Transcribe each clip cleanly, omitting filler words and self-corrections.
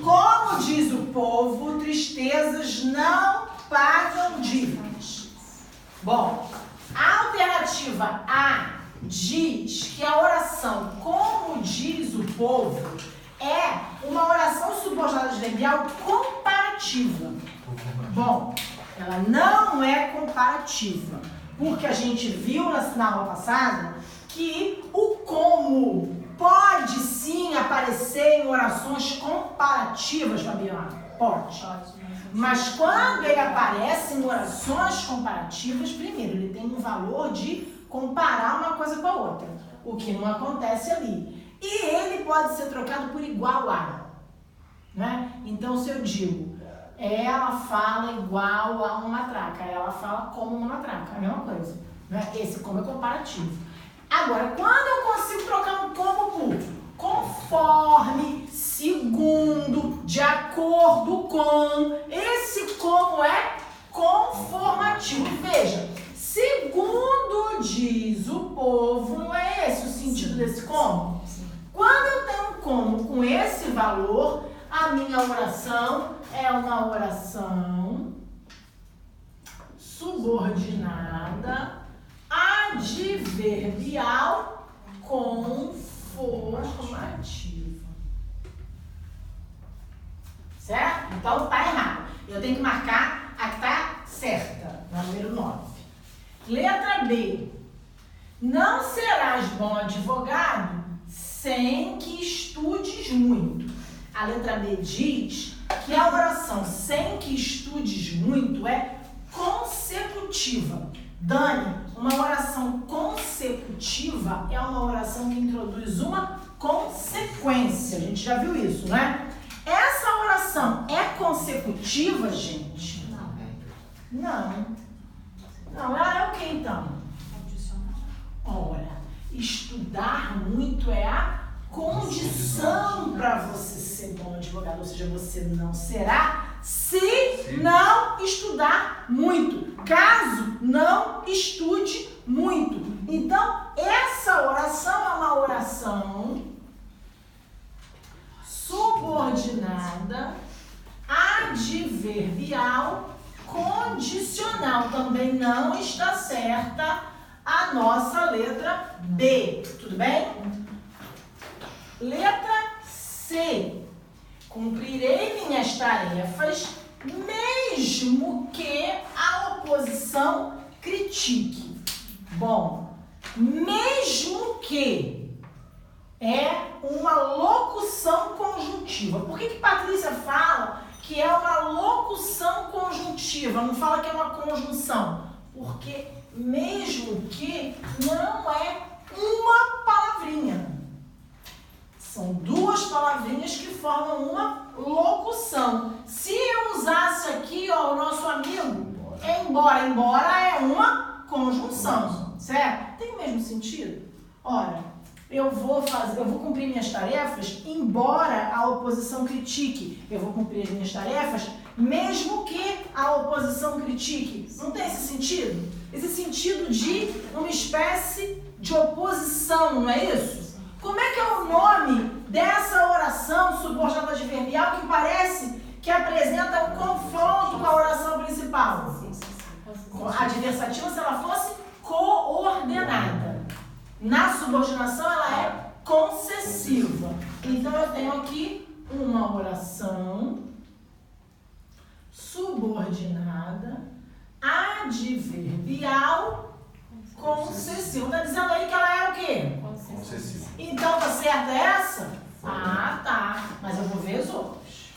Como diz o povo, tristezas não pagam dívidas. Bom, a alternativa A diz que a oração, como diz o povo, é uma oração subordinada adverbial comparativa. Bom, ela não é comparativa, porque a gente viu na aula passada que o como pode sim aparecer em orações comparativas, Fabiana. Pode. Mas quando ele aparece em orações comparativas, primeiro, ele tem um valor de comparar uma coisa com a outra, o que não acontece ali. E ele pode ser trocado por igual a, né? Então, se eu digo, ela fala igual a uma matraca, ela fala como uma matraca, é a mesma coisa, né? Esse como é comparativo. Agora, quando eu consigo trocar um como por conforme, segundo, de acordo com, esse como é conformativo. E veja, segundo diz o povo, não é esse o sentido desse como? Quando eu tenho um como com esse valor, a minha oração é uma oração subordinada adverbial conformativa. Certo? Então tá errado. Eu tenho que marcar a que tá certa, na número 9. Letra B. Não serás bom advogado sem que estudes muito. A letra B diz que a oração sem que estudes muito é consecutiva. Dani, uma oração consecutiva é uma oração que introduz uma consequência. A gente já viu isso, né? Essa oração é consecutiva, gente? Não. Não, ela é o que então? Ora, estudar muito é a condição para você ser bom advogado, ou seja, você não será se não estudar muito, caso não estude muito. Então, essa oração é uma oração subordinada adverbial condicional. Também não está certa a nossa letra B, tudo bem? Letra C. Cumprirei minhas tarefas mesmo que a oposição critique. Bom, mesmo que é uma locução conjuntiva. Por que Patrícia fala que é uma locução conjuntiva? Não fala que é uma conjunção? Porque mesmo que não é uma palavrinha. São duas palavrinhas que formam uma locução. Se eu usasse aqui, ó, o nosso amigo, embora. Embora é uma conjunção, certo? Tem o mesmo sentido? Ora, eu vou cumprir minhas tarefas, embora a oposição critique. Eu vou cumprir as minhas tarefas, mesmo que a oposição critique. Não tem esse sentido? Esse sentido de uma espécie de oposição, não é isso? Como é que é o nome dessa oração subordinada adverbial que parece que apresenta um confronto com a oração principal? A adversativa, se ela fosse coordenada. Na subordinação, ela é concessiva. Então, eu tenho aqui uma oração subordinada adverbial concessiva. Está dizendo aí que ela é o quê? Concessiva. Então, tá certa essa? Ah, tá. Mas eu vou ver os outros.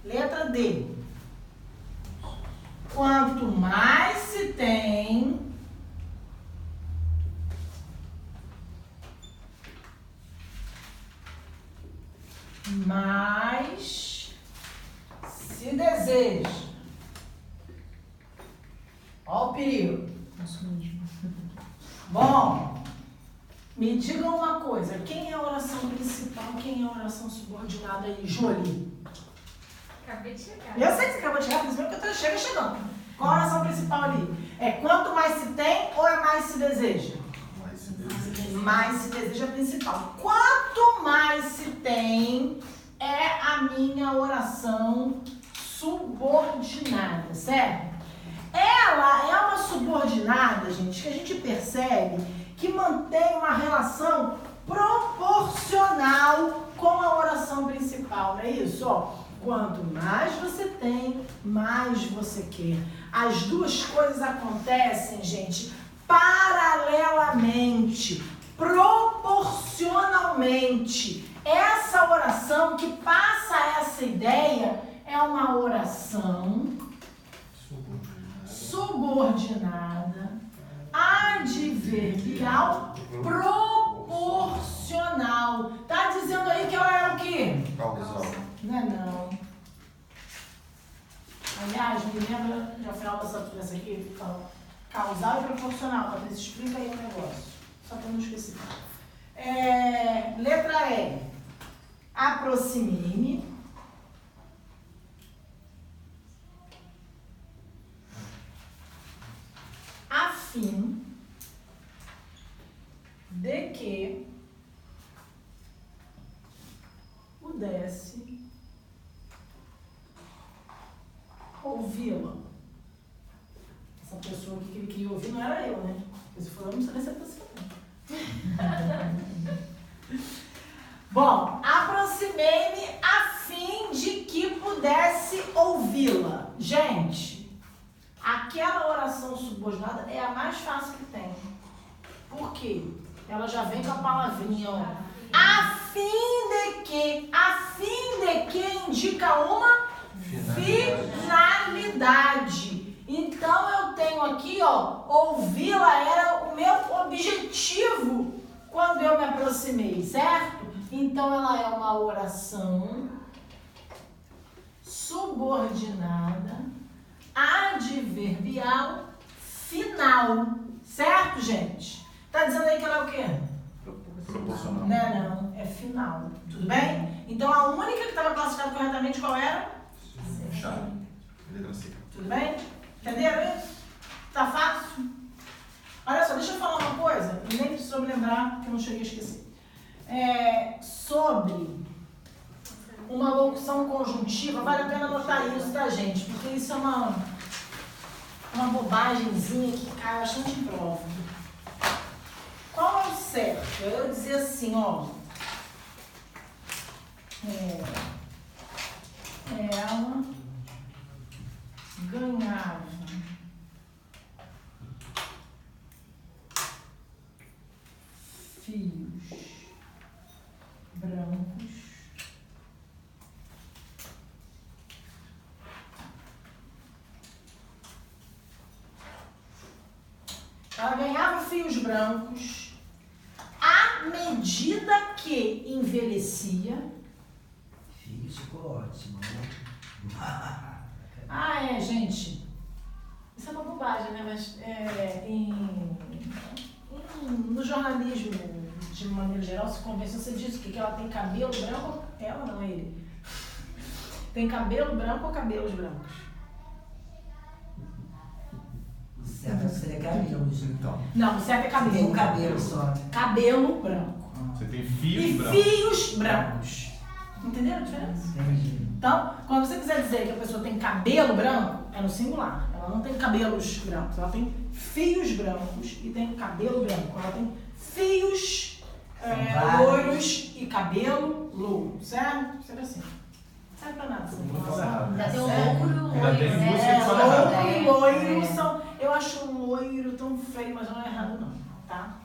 Letra D. Quanto mais se tem, mais se deseja. Olha o perigo. Bom, me digam uma coisa. Quem é a oração principal? Quem é a oração subordinada aí? Jolie. Acabei de chegar. Eu sei que você acabou de chegar, mas mesmo que eu tô chega chegando. Qual a oração principal ali? É quanto mais se tem ou é mais se deseja? Mais se deseja. Mais se deseja principal. Quanto mais se tem, é a minha oração subordinada, certo? Ela é uma subordinada, gente, que a gente percebe que mantém uma relação proporcional com a oração principal, não é isso? Ó, quanto mais você tem, mais você quer. As duas coisas acontecem, gente, paralelamente, proporcionalmente. Essa oração que passa essa ideia é uma oração subordinada, adverbial, proporcional. Tá dizendo aí que ela é o quê? Causal. Não é não. Aliás, me lembra, no final dessa aqui, fala causal e proporcional. Patrícia, explica aí o negócio. Só para não esquecer. Letra E. Aproximei-me. A fim de que pudesse ouvi-la. Essa pessoa que ele queria ouvir não era eu, né? Porque se for eu, não sei se é pessoa. Bom, aproximei-me a fim de que pudesse ouvi-la. Gente, aquela oração subordinada é a mais fácil que tem. Por quê? Ela já vem com a palavrinha, ó. A fim de que indica uma finalidade. Então eu tenho aqui, ó, ouvi-la era o meu objetivo quando eu me aproximei, certo? Então ela é uma oração subordinada, adverbial, final. Certo, gente? Tá dizendo aí que ela é o quê? Proporcional. Não, é final. Tudo bem? Então a única que estava classificada corretamente qual era? Chave. Letra C. Tudo bem? Entenderam isso? Tá fácil? Olha só, deixa eu falar uma coisa, e nem preciso me lembrar, que eu não cheguei a esquecer. Sobre uma locução conjuntiva, vale a pena anotar isso, tá, gente? Porque isso é uma bobagemzinha que cai bastante em prova. Qual é o certo? Eu dizer assim, ó. Ela ganhava fios brancos à medida que envelhecia. Fios ficou ótimo, né? Gente. Isso é uma bobagem, né? Mas no jornalismo, de maneira geral, se convence, você diz que ela tem cabelo branco, ela não, ele. Tem cabelo branco ou cabelos brancos? O certo seria cabelos. Então. Não, o certo é cabelo. Tem um cabelo só. Cabelo branco. Você tem fios E brancos. fios brancos. Entenderam a diferença? Entendi. Então, quando você quiser dizer que a pessoa tem cabelo branco, é no singular. Ela não tem cabelos brancos, ela tem fios brancos e tem cabelo branco. Ela tem fios loiros e cabelo louro, certo? Será assim. Não serve pra nada essa informação. Ainda tem o Certo? louco e o Ainda tem loiro, duas né? sexualidades. Louco e loiro são... Eu acho o loiro tão feio, mas não é errado não, tá?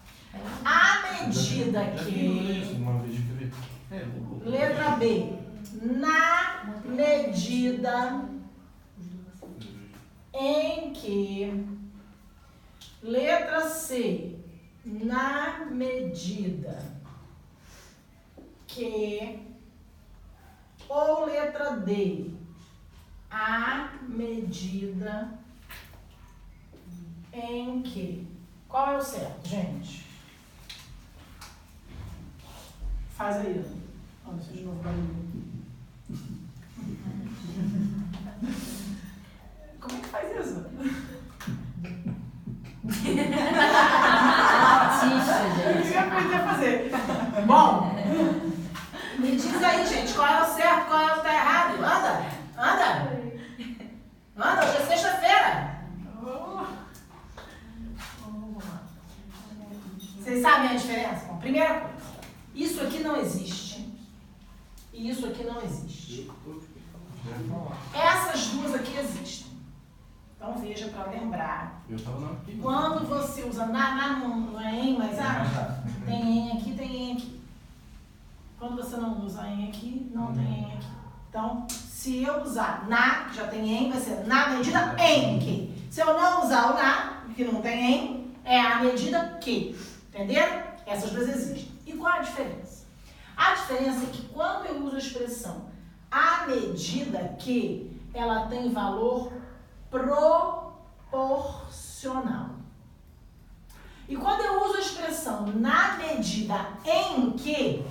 À medida que... Uma vez que eu vi. Letra B. Na medida em que... Letra C. Na medida que... Ou letra D. À medida em que... Qual é o certo, gente? Faz aí. Olha, deixa eu de novo barulho. para lembrar. Eu tava na aqui. Quando você usa na não é em, mas tem em aqui, tem em aqui. Quando você não usa em aqui, não tem em aqui. Então, se eu usar na, que já tem em, vai ser na medida em que. Se eu não usar o na, que não tem em, é a medida que. Entenderam? Essas duas existem. E qual a diferença? A diferença é que quando eu uso a expressão à medida que, ela tem valor proporcional. E quando eu uso a expressão na medida em que,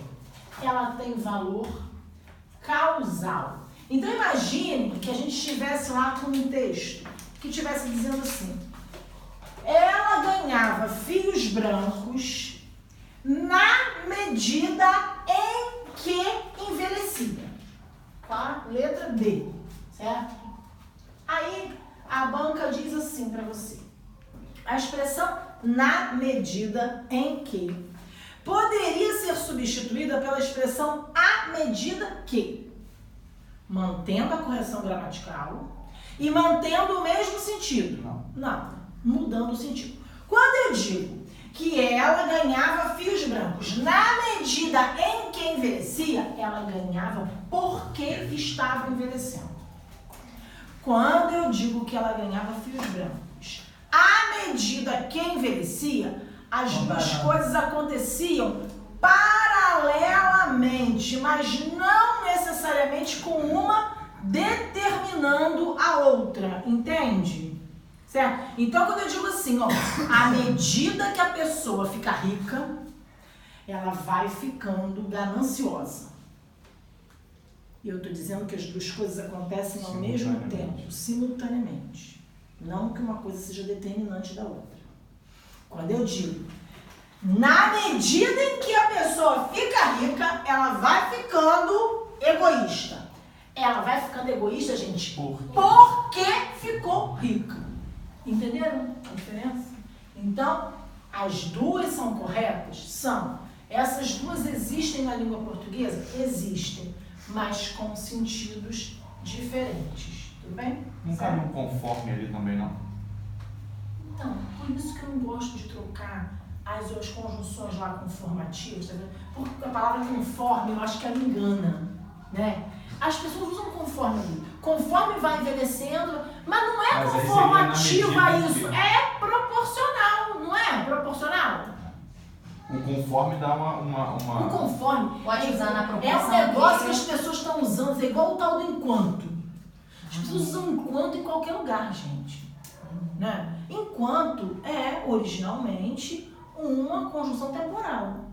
ela tem valor causal. Então imagine que a gente estivesse lá com um texto que estivesse dizendo assim: ela ganhava fios brancos na medida em que envelhecia. Tá? Letra D, certo? Aí a banca diz assim para você: a expressão na medida em que poderia ser substituída pela expressão à medida que, mantendo a correção gramatical e mantendo o mesmo sentido. Não, mudando o sentido. Quando eu digo que ela ganhava fios brancos na medida em que envelhecia, ela ganhava porque estava envelhecendo. Quando eu digo que ela ganhava fios brancos à medida que envelhecia, as duas coisas aconteciam paralelamente, mas não necessariamente com uma determinando a outra, entende? Certo? Então, quando eu digo assim, ó, à medida que a pessoa fica rica, ela vai ficando gananciosa. E eu estou dizendo que as duas coisas acontecem ao mesmo tempo, simultaneamente. Não que uma coisa seja determinante da outra. Quando eu digo, na medida em que a pessoa fica rica, ela vai ficando egoísta. Ela vai ficando egoísta, gente, porque ficou rica. Entenderam a diferença? Então, as duas são corretas? São. Essas duas existem na língua portuguesa? Existem, mas com sentidos diferentes. Tudo bem? Não cabe um conforme ali também, não? Então, por isso que eu não gosto de trocar as conjunções lá conformativas, tá vendo? Porque a palavra conforme, eu acho que ela engana, né? As pessoas usam conforme ali. Conforme vai envelhecendo, mas não é conformativa isso, é proporcional, não é? Proporcional? O conforme dá uma... O conforme pode usar na proporção. É um negócio que as pessoas estão usando, é igual o tal do enquanto. As pessoas usam enquanto em qualquer lugar, gente. Né? Enquanto é, originalmente, uma conjunção temporal.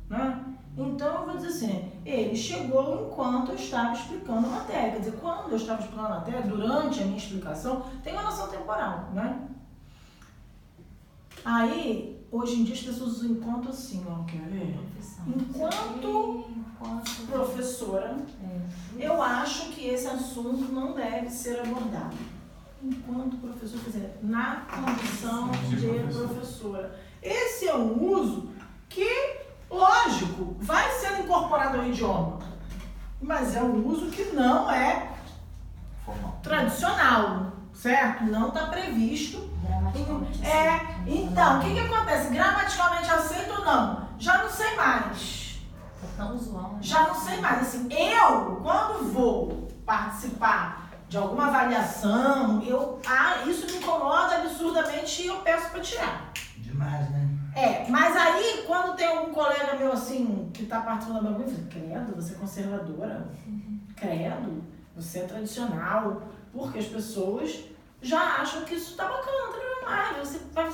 Né? Então, eu vou dizer assim, ele chegou enquanto eu estava explicando a matéria. Quer dizer, quando eu estava explicando a matéria, durante a minha explicação, tem uma noção temporal, né? Aí, hoje em dia, as pessoas usam enquanto assim, ó, quer ver? Enquanto professora, eu acho que esse assunto não deve ser abordado. Enquanto professora, quer dizer, na condição de professora. Esse é um uso que, lógico, vai sendo incorporado ao idioma, mas é um uso que não é Formal. tradicional, certo? Não está previsto. Então, o que acontece? Gramaticalmente aceito ou não? Já não sei mais. É tão usual, né? Já não sei mais. Assim, eu, quando vou participar de alguma avaliação, isso me incomoda absurdamente e eu peço para tirar. Demais, né? Mas aí, quando tem algum colega meu assim, que está participando da bagulho, eu falo, credo, você é conservadora? Credo, você é tradicional. Porque as pessoas já acham que isso tá bacana, você vai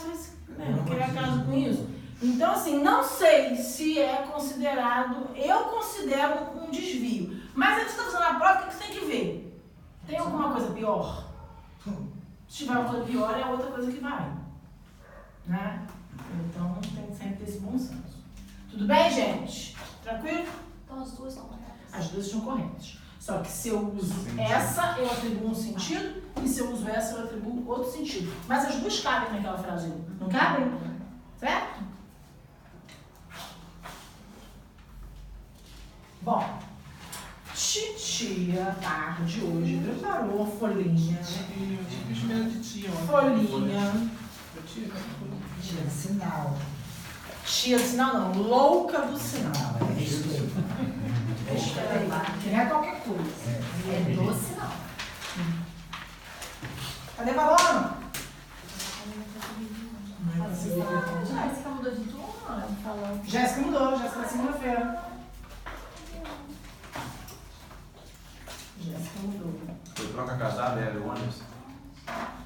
querer acaso com isso. Então, assim, não sei se é considerado, eu considero um desvio. Mas antes de você fazer na prova, o que você tem que ver? Tem alguma coisa pior? Se tiver uma coisa pior, é outra coisa que vai. Né? Então, tem que sempre ter esse bom senso. Tudo bem, gente? Tranquilo? Então as duas estão corretas. As duas estão corretas. Só que se eu uso essa, eu atribuo um sentido, e se eu uso essa, eu atribuo outro sentido. Mas as duas cabem naquela frase. Não cabem? Certo? Bom, titia, tarde hoje, preparou uma folhinha. de tia, Folhinha. Tira sinal. Tia do sinal não, louca do sinal. Não, é respeito. Que não é qualquer coisa. É doce, não. Cadê Valona? Jéssica mudou de turno, ela falou. Jéssica mudou, Jéssica é segunda-feira. Jéssica mudou. Foi troca casada, ela e o Anderson?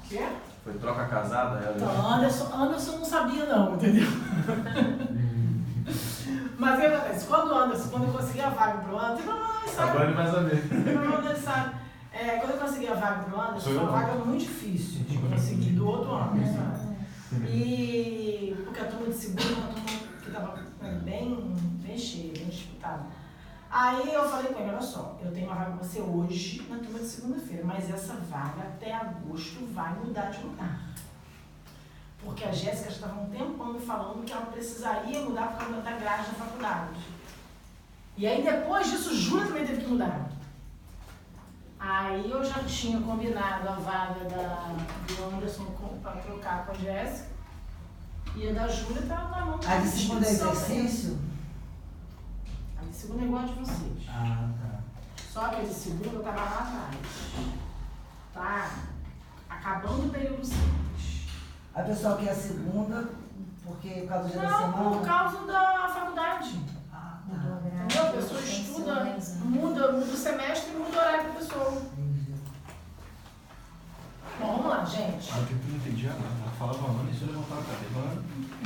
Quê? Foi troca casada, ela e o Então, Anderson não sabia não, entendeu? Mas o que acontece? Quando eu consegui a vaga pro Anderson, Agora ele vai saber. quando eu consegui a vaga pro Anderson, Sou foi eu uma não. vaga muito difícil de conseguir do outro Anderson. E porque a turma de segunda é uma turma que estava bem cheia, bem disputada. Aí eu falei com ele, olha só, eu tenho uma vaga pra você hoje na turma de segunda-feira, mas essa vaga até agosto vai mudar de lugar. Porque a Jéssica já estava um tempão me falando que ela precisaria mudar por causa da grade da faculdade. E aí depois disso, Júlia também teve que mudar. Aí eu já tinha combinado a vaga do Anderson para trocar com a Jéssica. E a da Júlia estava na mão. A de segunda é instituição exercício? A de segunda é igual a de vocês. Ah, tá. Só que a de segunda eu estava lá atrás. Tá acabando o período simples. A pessoa quer a segunda, porque por causa do dia da Não, semana? por causa da faculdade. Ah, Mudou a tá. grade. Entendeu? A pessoa estuda, muda o semestre e muda o horário da pessoa. Entendi. Bom, vamos lá, gente. Ah, eu não entendia nada. Ela falava Ana e se eu levantava a cadeira.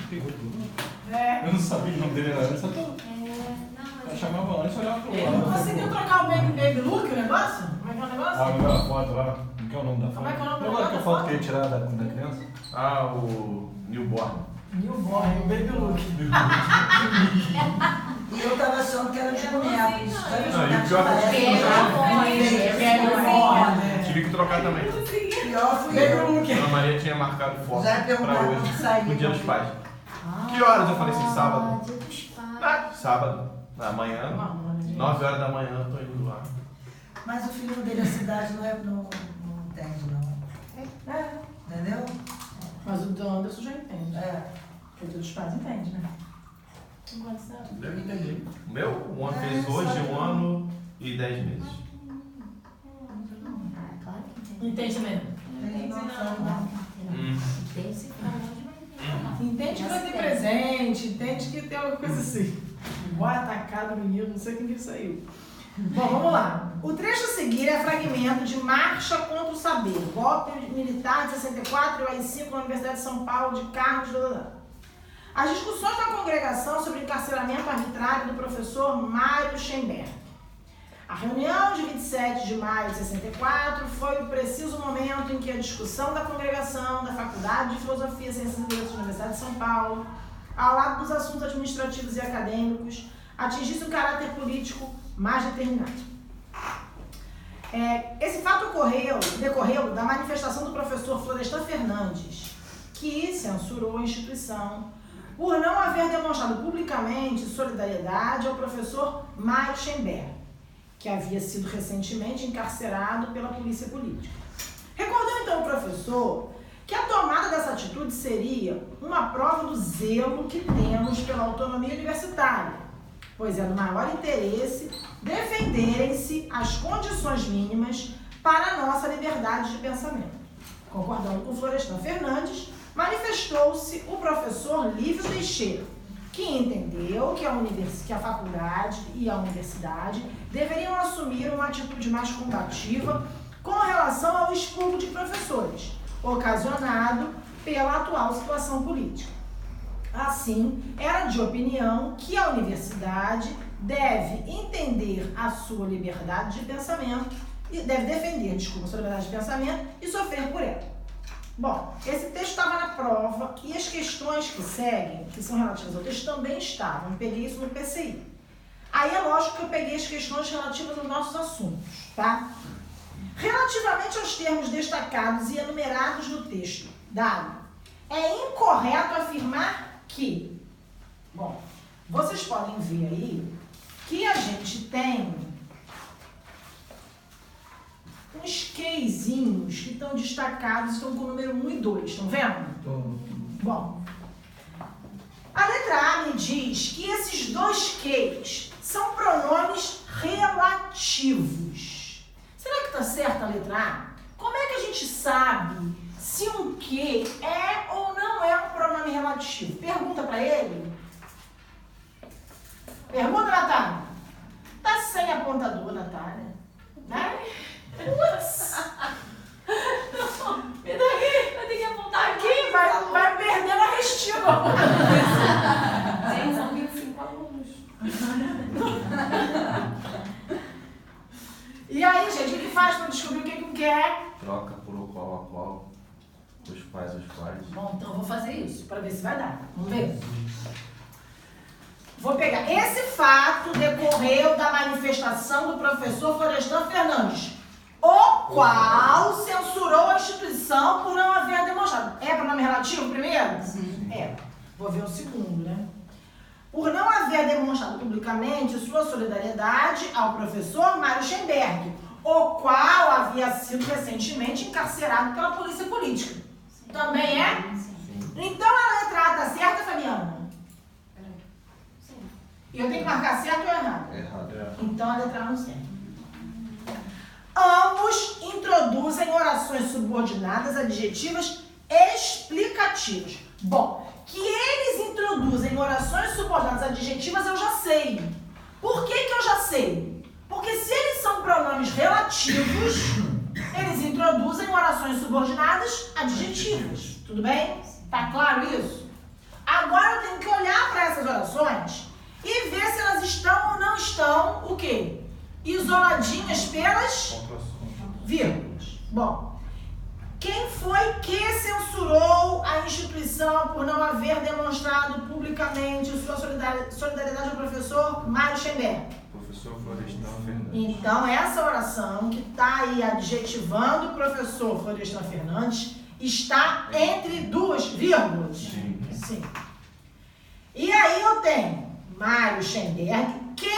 Pegou tudo. É. Eu não sabia o nome dele era Ana, só tô. Não, Eu chamava Ana e só olhava pro Ele não lado. conseguiu trocar o baby look, o negócio? Como é que é o negócio? Ah, não é a foto lá? Não quer o nome da foto? Como é que é o nome Agora da que a foto? foto que ele tirar da criança? Ah, o Newborn. Newborn, o baby look. E eu tava achando que era de bonecos. Sabe os Não, e o bonecos pior é que parecem? Tive que trocar também. Pior fui eu. Baby look. Ana Maria tinha marcado foto Já pra perguntaram hoje, quando saiu. no dia dos pais. Que horas? Eu falei assim, sábado. Dia dos pais. Ah, sábado, amanhã, 9 horas da manhã, eu tô indo lá. Mas o filho dele, a cidade, não entende, não. É, Entendeu? mas o do Anderson já entende. É. Porque o dos pais entende, né? Não pode ser. Deve entender. O meu, o ano fez hoje 1 ano e 10 meses. Ah, claro que entende. Entende mesmo. Tem noção, não. Entende se for longe, mas entende. Entende que vai ter presente, entende que tem alguma coisa assim. Boa atacada, menino, não sei quem que saiu. Bom, vamos lá. O trecho a seguir é fragmento de Marcha contra o Saber, golpe militar de 64 e o AI-5 na Universidade de São Paulo, de Carlos Dodô. As discussões da congregação sobre o encarceramento arbitrário do professor Mário Schemberg. A reunião de 27 de maio de 64 foi o preciso momento em que a discussão da congregação da Faculdade de Filosofia, Ciências e Letras da Universidade de São Paulo, ao lado dos assuntos administrativos e acadêmicos, atingisse um caráter político mais determinado. Esse fato decorreu da manifestação do professor Florestan Fernandes, que censurou a instituição por não haver demonstrado publicamente solidariedade ao professor Mário Schemberg, que havia sido recentemente encarcerado pela polícia política. Recordou então o professor que a tomada dessa atitude seria uma prova do zelo que temos pela autonomia universitária, pois é do maior interesse defenderem-se as condições mínimas para a nossa liberdade de pensamento. Concordando com Florestan Fernandes, manifestou-se o professor Lívio Teixeira, que entendeu que a faculdade e a universidade deveriam assumir uma atitude mais combativa com relação ao expurgo de professores, ocasionado pela atual situação política. Assim, era de opinião que a universidade deve entender a sua liberdade de pensamento, e deve defender, a sua liberdade de pensamento e sofrer por ela. Bom, esse texto estava na prova e as questões que seguem, que são relativas ao texto, também estavam. Eu peguei isso no PCI. Aí é lógico que eu peguei as questões relativas aos nossos assuntos, tá? Relativamente aos termos destacados e enumerados no texto dado, é incorreto afirmar que, bom, vocês podem ver aí que a gente tem uns quezinhos que estão destacados, estão com o número 1 e 2, estão vendo? Bom, a letra A me diz que esses dois Qs são pronomes relativos. Será que está certa a letra A? Como é que a gente sabe se um Q é ou não é um pronome relativo? Pergunta para ele. Pergunta, Natália. Tá sem apontador, Natália. Né? Putz! Me dá aqui, vai ter que apontar Aqui vai perdendo a restiva. Gente, são 25 alunos. E aí, gente, o que faz para descobrir o que um Q é? Troca por o qual, a qual. Os quais. Bom, então eu vou fazer isso para ver se vai dar. Vamos ver. Vou pegar. Esse fato decorreu da manifestação do professor Florestan Fernandes, o qual censurou a instituição por não haver demonstrado. É pronome relativo primeiro? Sim. É. Vou ver o segundo, né? Por não haver demonstrado publicamente sua solidariedade ao professor Mário Schemberg, o qual havia sido recentemente encarcerado pela polícia política. Também é? Então a letra A está certa, Fabiana? E eu tenho que marcar certo ou errado? Errado. Então a letra A não serve. Ambos introduzem orações subordinadas adjetivas explicativas. Bom, que eles introduzem orações subordinadas adjetivas eu já sei. Por que eu já sei? Porque se eles são pronomes relativos, eles introduzem orações subordinadas adjetivas. Tudo bem? Tá claro isso? Agora eu tenho que olhar para essas orações e ver se elas estão ou não estão, o quê? Isoladinhas pelas vírgulas. Bom, quem foi que censurou a instituição por não haver demonstrado publicamente sua solidariedade ao professor Mário Schemberg? Professor Florestan Fernandes. Então, essa oração que está aí adjetivando o professor Florestan Fernandes está entre duas vírgulas. Sim. E aí eu tenho Mário Schemberg, que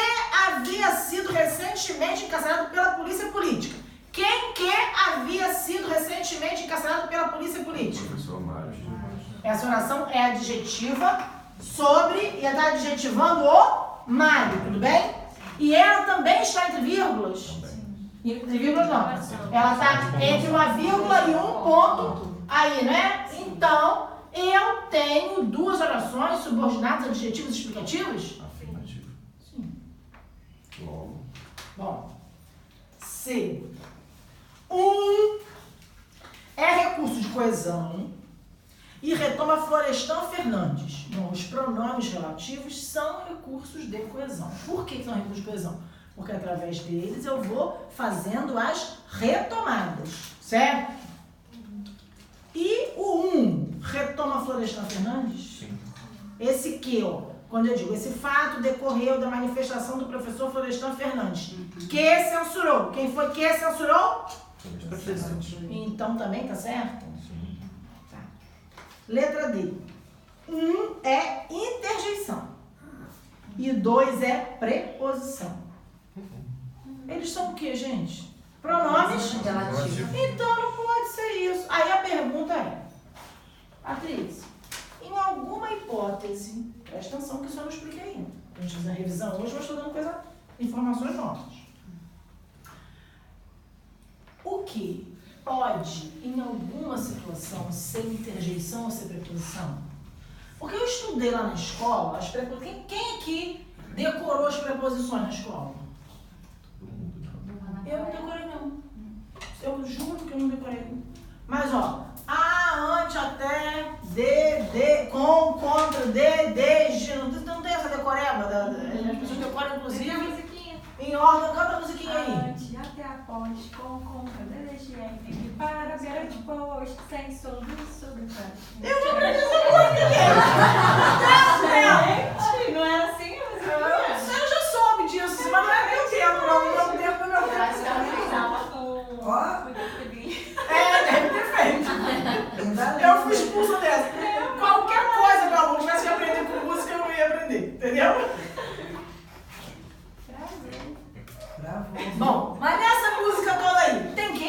havia sido recentemente encarcerado pela polícia política. Quem que havia sido recentemente encarcerado pela polícia política? Professor Mário. Essa oração é adjetiva sobre e está adjetivando o Mário, tudo bem? E ela também está entre vírgulas? Entre vírgulas não. Ela está entre uma vírgula e um ponto aí, né? Então, eu tenho duas orações subordinadas adjetivas explicativas? Afirmativo. Sim. Logo. Bom. C. É recurso de coesão e retoma Florestan Fernandes. Bom, os pronomes relativos são recursos de coesão. Por que são recursos de coesão? Porque através deles eu vou fazendo as retomadas, certo? E o retoma Florestan Fernandes? Sim. Esse que, ó, quando eu digo, esse fato decorreu da manifestação do professor Florestan Fernandes, que censurou. Quem foi que censurou? Professor. Então também tá certo? Sim. Tá. Letra D. 1 é interjeição. E 2 é preposição. Eles são o que, gente? Pronomes Relativos. Então não pode ser isso. Aí a pergunta é, Patrícia, em alguma hipótese, presta atenção que isso eu não expliquei ainda. A gente faz a revisão hoje, eu estou dando informações novas. O que pode, em alguma situação, ser interjeição ou ser preposição? Porque eu estudei lá na escola, as preposições. Quem aqui decorou as preposições na escola? Todo mundo. Eu não decorei, não. Eu juro que eu não decorei. Mas, ó, a, ante, até, de, com, contra, desde. Não tem essa decoreba? As pessoas decoram, inclusive, em ordem. Canta a musiquinha aí. Ante, até, após, com, contra, desde, entre, para, garante, posto, sem, sobre, Eu não aprendi essa música. Não é assim a musiquinha? Eu já soube disso, mas não é meu tempo, não. Não é tempo do meu tempo. Ó. Deve ter feito. Eu fui expulsa dessa. Qualquer coisa que o aluno tivesse que aprender com música, eu não ia aprender. Entendeu? Bravo. Bom, mas nessa música toda aí, tem que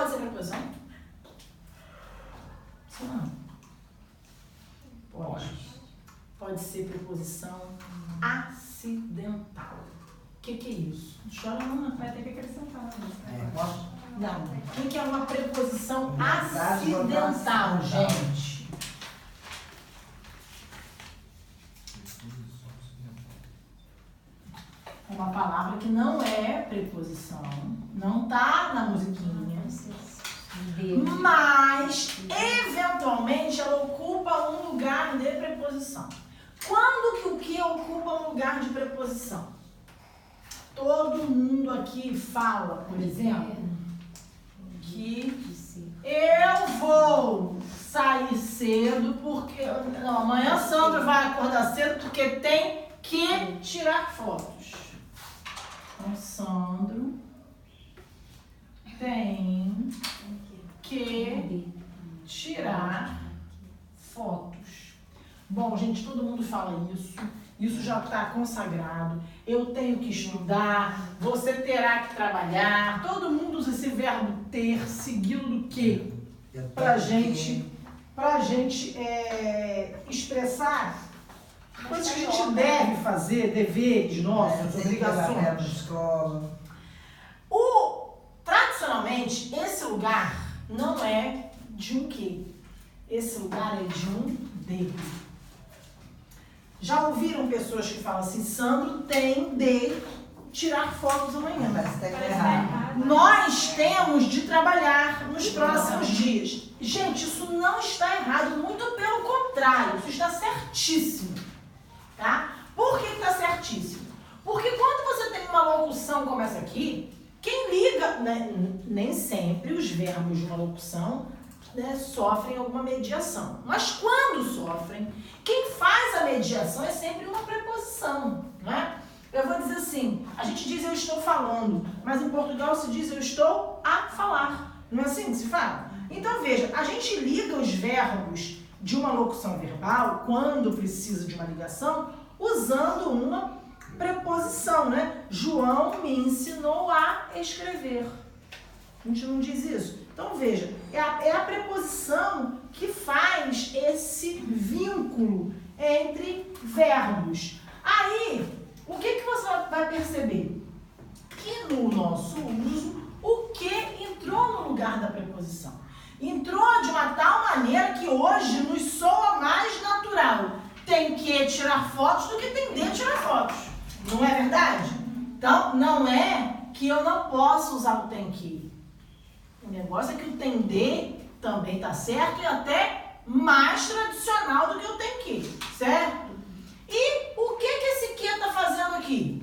pode ser preposição? Sim ou não? Pode. Pode ser preposição acidental. O que é isso? Não chora não. Vai ter que acrescentar uma vez. Posso? Não. O que é uma preposição Verdade, acidental, acidental. gente? É uma palavra que não é preposição, não tá na musiquinha, mas eventualmente ela ocupa um lugar de preposição. Quando que o que ocupa um lugar de preposição? Todo mundo aqui fala, por exemplo, que eu vou sair cedo porque... Não, amanhã Sandra vai acordar cedo porque tem que tirar fotos. Então, Sandro tem que tirar fotos. Bom, gente, todo mundo fala isso. Isso já está consagrado. Eu tenho que estudar. Você terá que trabalhar. Todo mundo usa esse verbo ter seguido do quê? Pra gente expressar coisas que a gente deve fazer, deveres nossos, obrigações. Tradicionalmente, esse lugar não é de um quê? Esse lugar é de um dever. Já ouviram pessoas que falam assim, Sandro tem de tirar fotos amanhã. Parece que tá errado. Nós temos de trabalhar nos próximos dias. Gente, isso não está errado, muito pelo contrário, isso está certíssimo. Tá? Por que está certíssimo? Porque quando você tem uma locução como essa aqui, quem liga, né, nem sempre os verbos de uma locução, né, sofrem alguma mediação. Mas quando sofrem, quem faz a mediação é sempre uma preposição, né? Eu vou dizer assim, a gente diz eu estou falando, mas em Portugal se diz eu estou a falar. Não é assim que se fala? Então veja, a gente liga os verbos de uma locução verbal, quando precisa de uma ligação, usando uma preposição, né? João me ensinou a escrever. A gente não diz isso. Então veja, é a preposição que faz esse vínculo entre verbos. Aí, o que você vai perceber? Que no nosso uso, o que entrou no lugar da preposição? Entrou de uma tal maneira que hoje nos soa mais natural. Tem que tirar fotos do que tem de tirar fotos. Não é verdade? Então, não é que eu não posso usar o tem que. O negócio é que o tem de também tá certo e até mais tradicional do que o tem que, certo? E o que esse que tá fazendo aqui?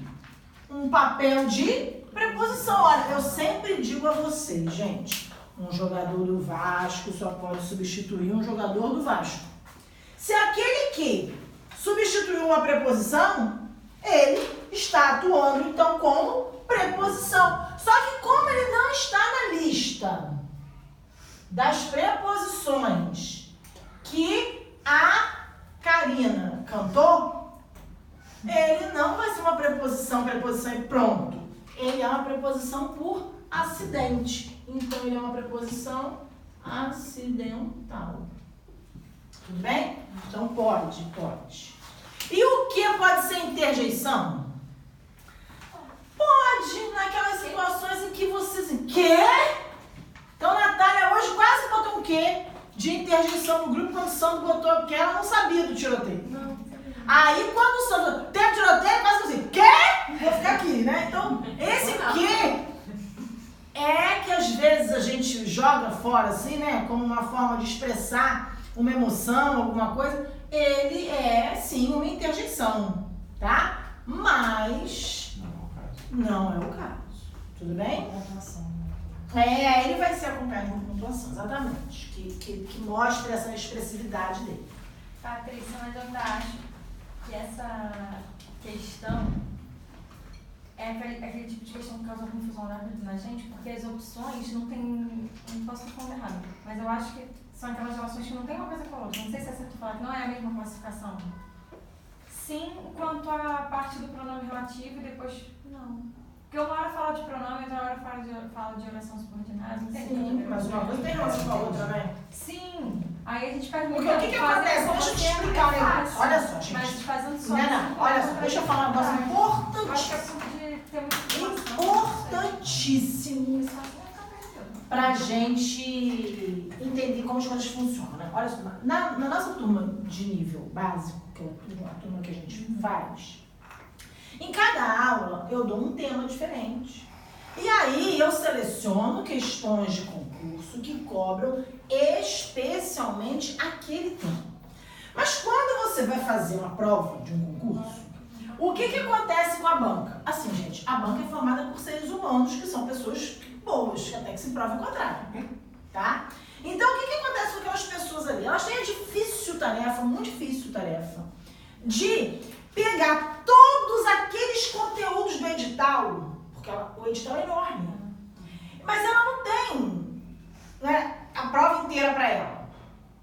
Um papel de preposição. Olha, eu sempre digo a vocês, gente, um jogador do Vasco só pode substituir um jogador do Vasco. Se aquele que substituiu uma preposição, ele está atuando então como preposição. Só que como ele não está na lista das preposições que a Karina cantou, ele não vai ser uma preposição e pronto. Ele é uma preposição por acidente. Então ele é uma preposição acidental. Tudo bem? Então pode. E o que pode ser interjeição? Pode, naquelas situações em que você assim, quê? Então, Natália hoje quase botou um quê de interjeição no grupo quando o Sandro botou, porque ela não sabia do tiroteio. Não. Aí, quando o Sandro tem tiroteio, faz assim, quê? Vou ficar aqui, né? Então, esse quê é que às vezes a gente joga fora, assim, né? Como uma forma de expressar uma emoção, alguma coisa. Ele é, sim, uma interjeição, tá? Mas não é o caso. Tudo bem? Ele vai ser acompanhado de uma pontuação, exatamente. Que mostra essa expressividade dele. Patrícia, mas eu ainda acho que essa questão é aquele tipo de questão que causa confusão na gente, porque as opções não tem. Não posso estar falando errado, mas eu acho que são aquelas relações que não tem uma coisa com a outra. Não sei se é certo falar que não é a mesma classificação. Sim, quanto à parte do pronome relativo e depois não. Porque uma hora fala de pronome, outra hora fala de oração subordinada. Não tem Sim, mas uma coisa tem relação com a outra, né? Sim. Aí a gente faz muito. Porque o que acontece? Deixa eu te explicar um negócio. Olha só, gente. Mas fazendo só. Não, olha só, deixa eu falar um negócio Acho que é importantíssimo. de ter muito Importantíssimo pra gente entender como as coisas funcionam, né? Olha só, na nossa turma de nível básico, que é a turma que a gente faz, em cada aula eu dou um tema diferente. E aí eu seleciono questões de concurso que cobram especialmente aquele tema. Mas quando você vai fazer uma prova de um concurso, o que acontece com a banca? Assim, gente, a banca é formada por seres humanos que são pessoas boas, que até que se prova o contrário, tá? Então, o que acontece com aquelas pessoas ali? Elas têm a difícil tarefa, muito difícil tarefa, de pegar todos aqueles conteúdos do edital, porque o edital é enorme, mas ela não tem, né, a prova inteira para ela.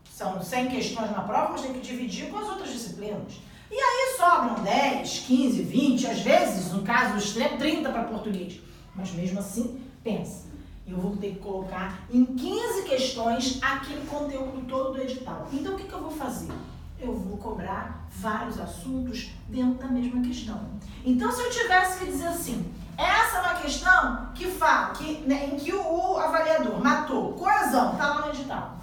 São 100 questões na prova, mas tem que dividir com as outras disciplinas. E aí sobram 10, 15, 20, às vezes, no caso do extremo, 30 para português. Mas mesmo assim, pensa, eu vou ter que colocar em 15 questões aquele conteúdo todo do edital. Então, o que eu vou fazer? Eu vou cobrar vários assuntos dentro da mesma questão. Então, se eu tivesse que dizer assim, essa é uma questão que fala, em que o avaliador matou coesão, está lá no edital.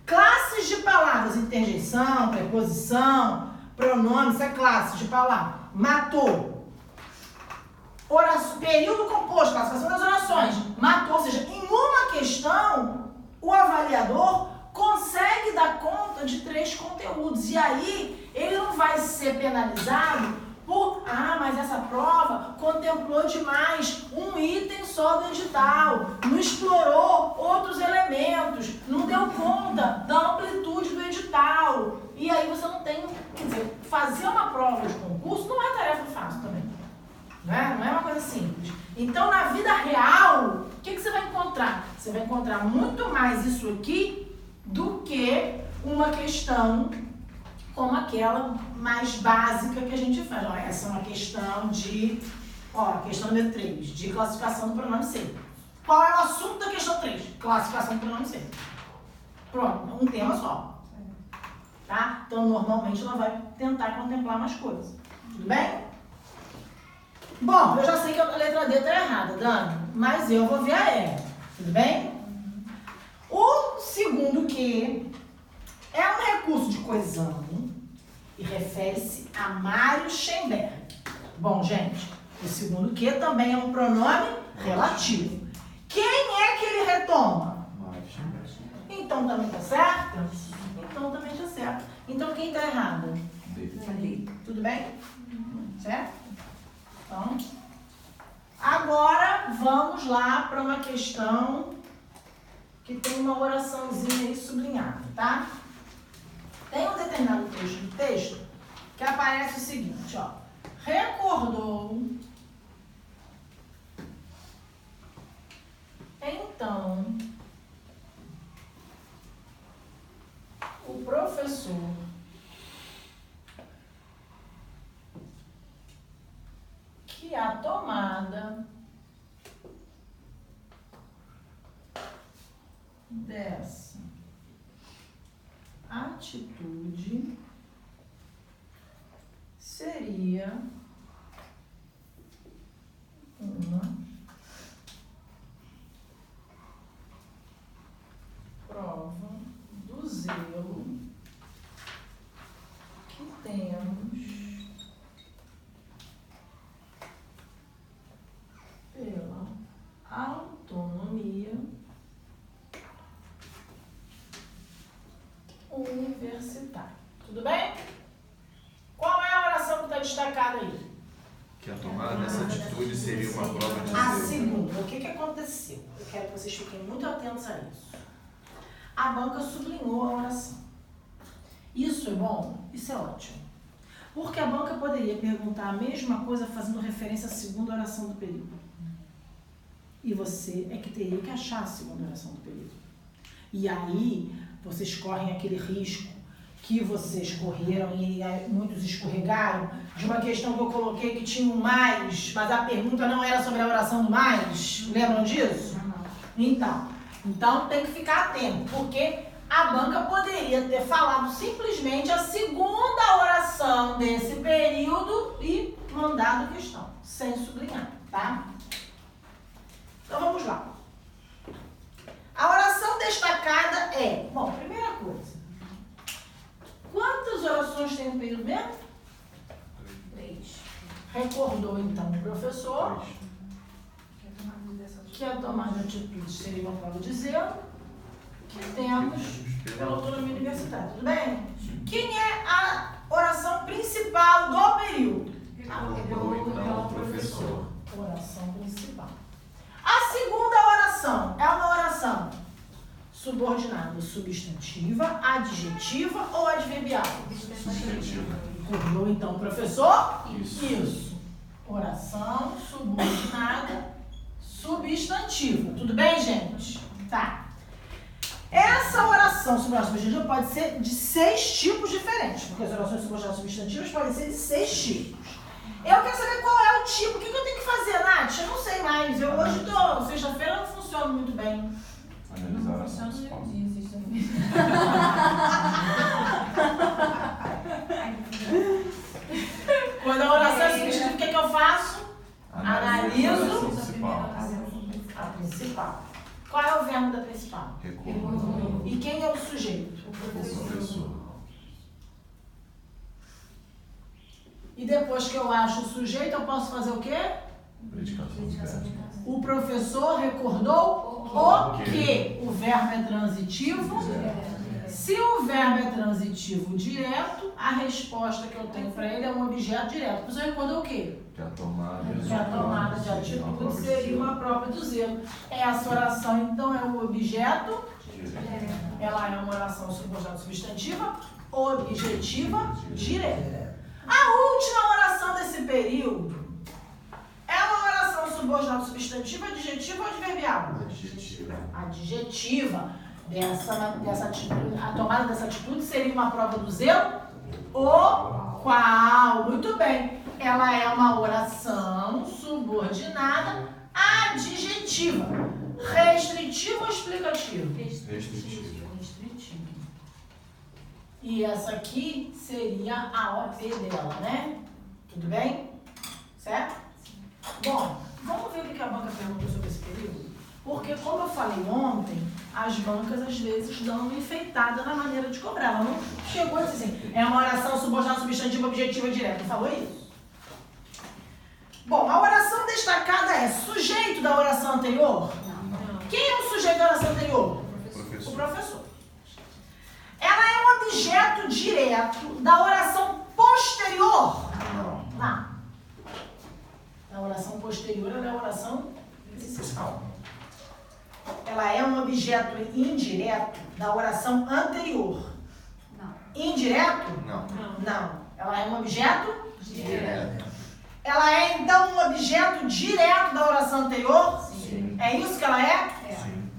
Classes de palavras, interjeição, preposição, pronome, isso é classe de palavra. Matou. Período composto, classificação das orações. Matou. Ou seja, em uma questão, o avaliador consegue dar conta de 3 conteúdos. E aí, ele não vai ser penalizado por, mas essa prova contemplou demais um item só do edital, não explorou outros elementos, não deu conta da amplitude do edital. E aí você não tem, quer dizer, fazer uma prova de concurso não é tarefa fácil também. Não é uma coisa simples. Então, na vida real, o que você vai encontrar? Você vai encontrar muito mais isso aqui do que uma questão como aquela mais básica que a gente faz. Ó, essa é uma questão de, questão número 3, de classificação do pronome ser. Qual é o assunto da questão 3? Classificação do pronome ser. Pronto, um tema só. Tá? Então, normalmente, ela vai tentar contemplar mais coisas. Tudo bem? Bom, eu já sei que a letra D está errada, Dani, mas eu vou ver a E. Tudo bem? O segundo que é um recurso de coesão e refere-se a Mário Schemberg. Bom, gente, o segundo que também é um pronome relativo. Quem é que ele retoma? Mário Schemberg. Então também está certo? Então também está certo. Então quem está errado? D. Tudo bem? Certo? Então, agora vamos lá para uma questão que tem uma oraçãozinha aí sublinhada, tá? Tem um determinado trecho do texto que aparece o seguinte, ó. Recordou, então, o professor que a tomada dessa atitude seria uma prova do zelo que temos pela autonomia universitária. Tudo bem? Qual é a oração que está destacada aí? Que a tomada dessa atitude seria uma prova de A zelo. segunda. O que aconteceu? Eu quero que vocês fiquem muito atentos a isso. A banca sublinhou a oração. Isso é bom? Isso é ótimo. Porque a banca poderia perguntar a mesma coisa fazendo referência à segunda oração do período. E você é que teria que achar a segunda oração do período. E aí, vocês correm aquele risco que vocês correram e muitos escorregaram, de uma questão que eu coloquei que tinha um mais, mas a pergunta não era sobre a oração do mais. Lembram disso? Então tem que ficar atento, porque a banca poderia ter falado simplesmente a segunda oração desse período e mandado a questão, sem sublinhar, tá? Então vamos lá. A oração destacada é, bom, primeira coisa, quantas orações tem no período mesmo? 3. Recordou então o professor que a tomada de atitude seria uma prova de zelo que temos pela autonomia universitária, tudo bem? Quem é a oração principal do período? Então, professor. Oração principal. A segunda oração é uma oração subordinada, substantiva, adjetiva ou adverbial? Substantiva. Recordou então o professor? Isso. Oração subordinada, substantiva. Tudo bem, gente? Tá. Essa oração subordinada pode ser de 6 tipos diferentes, porque as orações subordinadas substantivas podem ser de 6 tipos. Eu quero saber qual é o tipo. O que eu tenho que fazer, Nath? Eu não sei mais. Eu hoje tô, sexta-feira não funciona muito bem. Analisar a oração principal. Quando a oração é substantiva, o que eu faço? Analiso a principal. Qual é o verbo da principal? Recordo. E quem é o sujeito? O professor. E depois que eu acho o sujeito, eu posso fazer o quê? Predicação do verbo. O professor recordou o quê? O verbo é transitivo. Se o verbo é transitivo direto, a resposta que eu tenho para ele é um objeto direto. O professor recordou o quê? Que a tomada De atitude seria uma própria do zelo. Essa oração, então, é um objeto. Ela é uma oração subordinada substantiva, objetiva, direta. A última oração desse período é uma oração subordinada substantiva, adjetiva ou adverbial? Adjetiva. Dessa atitude, a tomada dessa atitude seria uma prova do zelo? O qual? Muito bem. Ela é uma oração subordinada adjetiva. Restritiva ou explicativa? Restritiva. E essa aqui seria a OP dela, né? Tudo bem? Certo? Bom, vamos ver o que a banca perguntou sobre esse período? Porque, como eu falei ontem, as bancas às vezes dão uma enfeitada na maneira de cobrar. Ela não chegou a dizer assim, é uma oração subordinada, substantiva, objetiva, direta. Não falou isso? Bom, a oração destacada é sujeito da oração anterior? Não. Quem é o sujeito da oração anterior? Professor. O professor. Ela é um objeto direto da oração posterior? Não. A oração posterior ela é a oração principal. Ela é um objeto indireto da oração anterior? Não. Indireto? Não. Não. Ela é um objeto? Direto. Ela é, então, um objeto direto da oração anterior? Sim. É isso que ela é? Sim.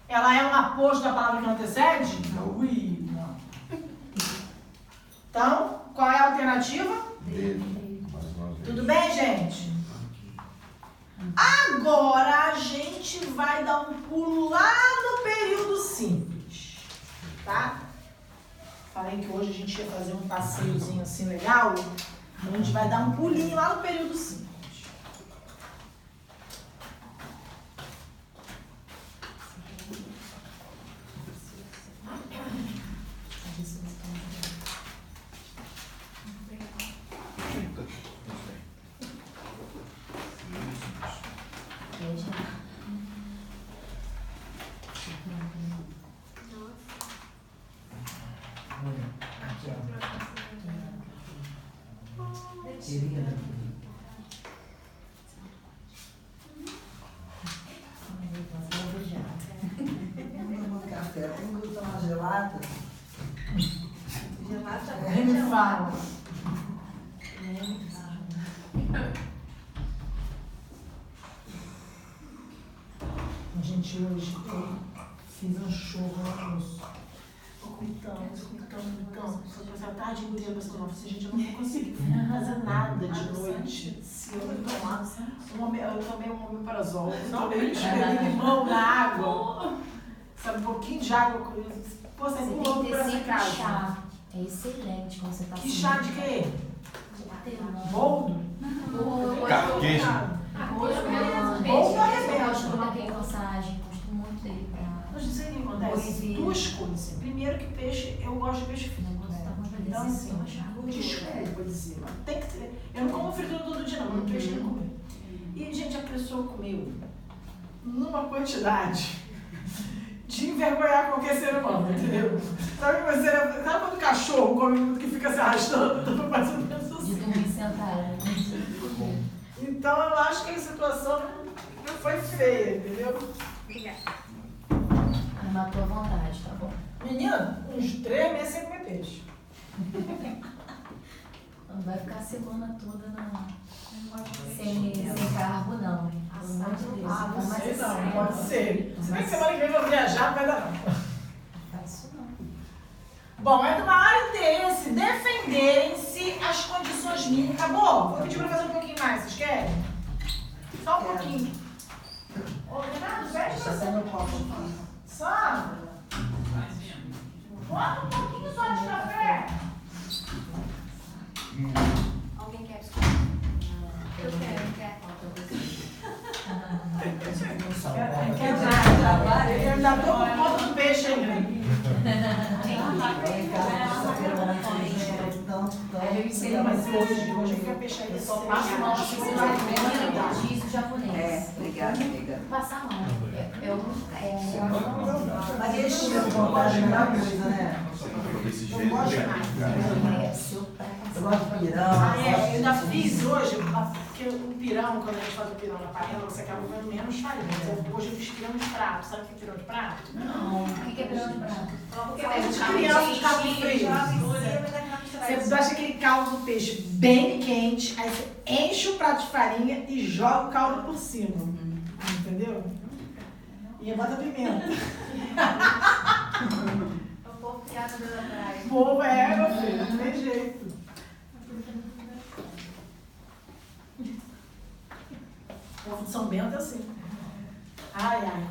Ela é um aposto da palavra que não antecede? Não. Ui, não. Então, qual é a alternativa? Dele. Mais uma vez. Tudo bem, gente? Agora a gente vai dar um pulo lá no período simples, tá? Falei que hoje a gente ia fazer um passeiozinho assim legal, então a gente vai dar um pulinho lá no período simples. Aqui, ó. Querida. Tomando café, tem que tomar gelada. Nem me fala. Gente, hoje eu fiz um churro no almoço. gritando. Só que a tarde engolindo pra cima. Gente, eu não vou conseguir fazer nada de noite. Se eu não tomar eu tomei um omeprazol, eu tomei limão na água. Sabe, um pouquinho de água com isso. Pô, você Você pulou tem pra que ter essa sempre casa. chá. É excelente quando você tá Que chá de quê? hortelã. Boldo? Carquejo. Boldo Eu arrebenta. gosto muito daquele massagem, gosto muito dele pra... Mas não sei o que acontece. Duas coisas. Primeiro que peixe, eu gosto de peixe frito. Então, assim, desculpa dizer, mas tem que ter. Eu não como fritura todo dia, não, mas peixe tem que comer. E, gente, a pessoa comeu numa quantidade de envergonhar qualquer ser humano, entendeu? Sabe quando o cachorro come muito que fica se arrastando? Mais ou menos De assim. dormir sentada. Então, eu acho que a situação não foi feia, entendeu? Matou a vontade, tá bom? Menina, uns 3 meses sem comer peixe. Não vai ficar a semana toda sem carbo, não, hein? Pelo amor de Deus. Ah, não sei não, sério. pode ser. Se bem que semana que vem eu vou viajar, não vai dar não. Faz isso não. Bom, é do maior interesse defenderem-se as condições mínimas. Acabou? Vou pedir pra fazer um pouquinho mais, vocês querem? Só um pouquinho. Ô, Renato, fecha Está você. sendo copo aqui. Sandra, bota um pouquinho só de café. Alguém quer biscoito? Eu quero. Quer nada. Eu ainda tô com conta do peixe ainda. Mas hoje fica peixe aí. Só passa mal se você vai ver rodízio japonês. Obrigada, amiga. Passar mal. Mas eles tiveram vontade de muita coisa, né? Desse Eu jeito, gosto bem mais. complicado. Eu gosto de pirão. Eu ainda fiz hoje, porque o pirão, quando a gente faz o pirão na panela, você acaba comendo menos farinha. Hoje eu fiz pirão de prato. Sabe o que é pirão de prato? Não. O que é pirão de prato? Porque Sabe de criança de cabo frio. Você baixa aquele caldo do peixe bem quente, aí você enche o prato de farinha e joga o caldo por cima. Entendeu? E bota pimenta. O povo criado pela praia. Boa, meu filho, não tem jeito. O povo de São Bento é assim. Ai.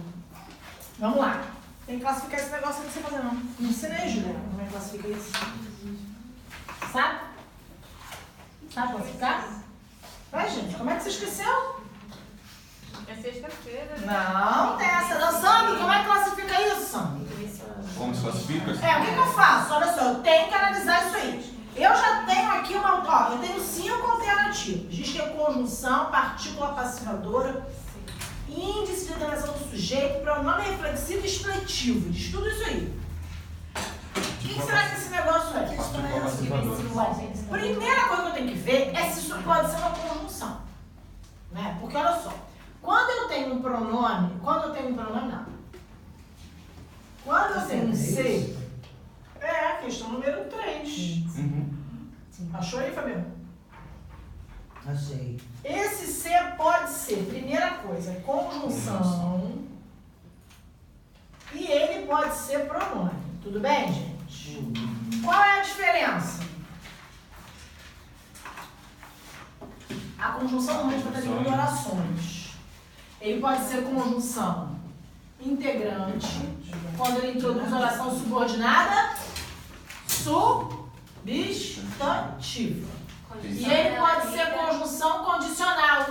Vamos lá. Tem que classificar esse negócio, não sei fazer não. Não ensina aí, Juliana, como é que classifica isso. Sabe? Sabe classificar? Vai, gente, como é que você esqueceu? É sexta-feira. Não tem essa não. Sandro, como é que classifica isso, Sandro? Como se classifica? O que eu faço? Olha só, eu tenho que analisar isso aí. Eu já tenho aqui eu tenho 5 alternativas. Diz que é conjunção, partícula passivadora, índice de interação do sujeito, pronome reflexivo e expletivo. Diz tudo isso aí. O que será que esse negócio é? Primeira coisa que eu tenho que ver é se isso pode ser uma conjunção. Né? Porque olha só, quando eu tenho um pronome não. Quando eu tenho um C, é a questão número 3. Achou aí, Fabiano? Achei. Esse C pode ser, primeira coisa, conjunção. E ele pode ser pronome. Tudo bem, gente? Qual é a diferença? A conjunção normalmente vai estar ligando orações. Ele pode ser conjunção integrante, quando ele introduz oração subordinada, substantiva. E ele pode ser conjunção condicional,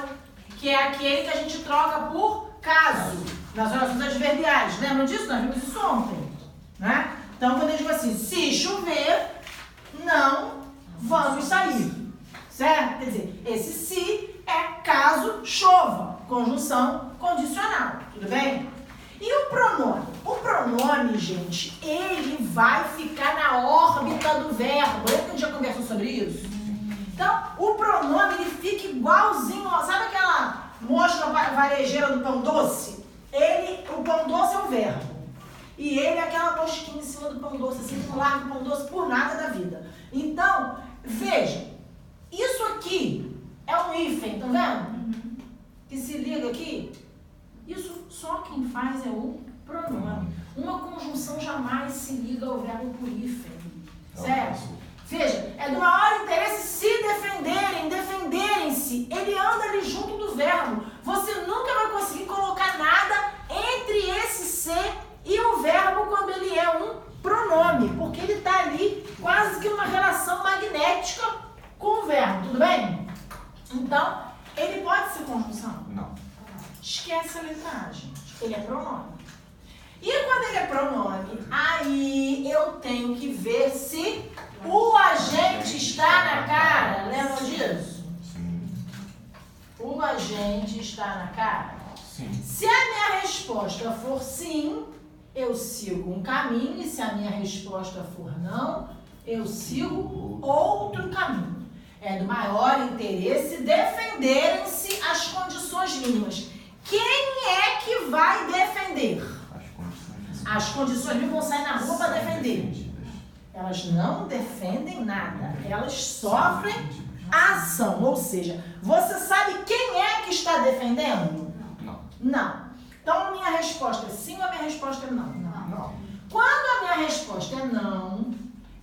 que é aquele que a gente troca por caso, nas orações adverbiais. Lembram disso? Nós vimos isso ontem. Né? Então, quando eu digo assim, se chover, não vamos sair. Certo? Quer dizer, esse se é caso chova, conjunção condicional. Tudo bem? E o pronome? O pronome, gente, ele vai ficar na órbita do verbo. Lembra que a gente já conversou sobre isso? Então, o pronome, ele fica igualzinho, ó, sabe aquela mosca varejeira do pão doce? O pão doce é o verbo. E ele é aquela mosquinha em cima do pão doce, assim, não larga o pão doce por nada da vida. Então, veja, isso aqui é um hífen, tá vendo? Que se liga aqui. Isso só quem faz é o pronome. Uma conjunção jamais jamais se liga ao verbo purífero. Certo? Veja, é do maior interesse se defenderem-se. Ele anda ali junto do verbo. Você nunca vai conseguir colocar nada entre esse ser e o verbo quando ele é um pronome, porque ele está ali quase que uma relação magnética com o verbo, tudo bem? Então, ele pode ser conjunção? Não. Esquece a letra A, gente. Ele é pronome. E quando ele é pronome, aí eu tenho que ver se o agente está na cara. Lembra disso? Sim. O agente está na cara? Sim. Se a minha resposta for sim, eu sigo um caminho. E se a minha resposta for não, eu sigo outro caminho. É do maior interesse defenderem-se as condições mínimas. Quem é que vai defender? As condições mínimas vão sair na rua para defender. Elas não defendem nada. Elas sofrem ação. Ou seja, você sabe quem é que está defendendo? Não. Não. Então a minha resposta é sim ou a minha resposta é não? Não. Quando a minha resposta é não,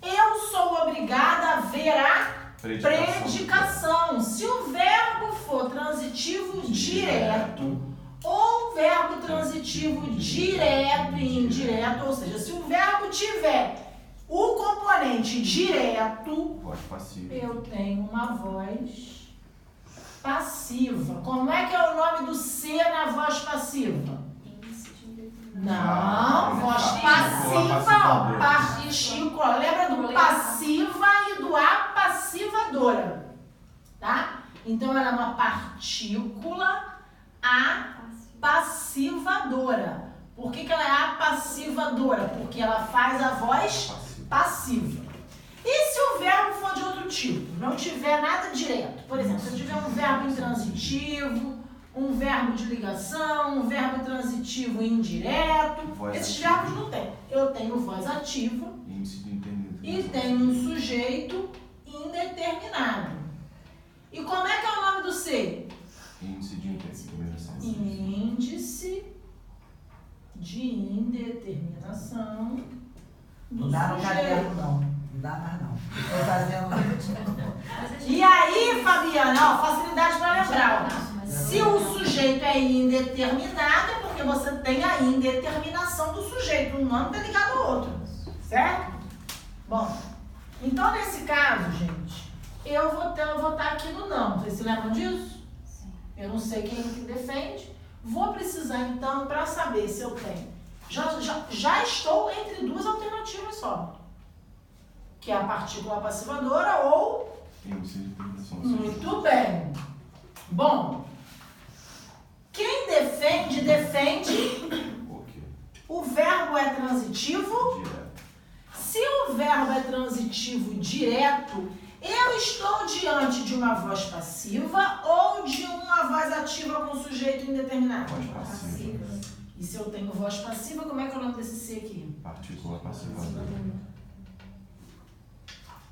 eu sou obrigada a ver a predicação. Se o verbo for transitivo direto ou verbo transitivo direto e indireto, ou seja, se o verbo tiver o componente direto, Voz passiva. eu tenho uma voz passiva. Como é que é o nome do C na voz passiva? Não, voz passiva, ó, partícula. Lembra do passiva e do apassivadora, tá? Então ela é uma partícula apassivadora. Por que ela é apassivadora? Porque ela faz a voz passiva. E se o verbo for de outro tipo? Não tiver nada direto. Por exemplo, se eu tiver um verbo intransitivo, um verbo de ligação, um verbo transitivo indireto, esses verbos não tem. Eu tenho voz ativa e tenho um sujeito indeterminado. E como é que é o nome do ser? Índice de indeterminação. Índice de indeterminação do Não dá no sujeito. caderno, não. Não dá mais, não. Estou fazendo... E aí, Fabiana, ó, facilidade para lembrar. Ó. Se o sujeito é indeterminado, é porque você tem a indeterminação do sujeito. Um nome está ligado ao outro. Certo? Bom, então nesse caso, gente, eu vou estar aqui no não. Vocês se lembram disso? Sim. Eu não sei quem que defende. Vou precisar, então, para saber se eu tenho. Já estou entre duas alternativas só. Que é a partícula passivadora ou... Índice de indeterminação. Muito bem. Bom, quem defende, o verbo é transitivo. Direto. Se o verbo é transitivo direto, eu estou diante de uma voz passiva ou de uma voz ativa com sujeito indeterminado? Voz passiva. E se eu tenho voz passiva, como é que é o nome desse C aqui? Partícula passiva.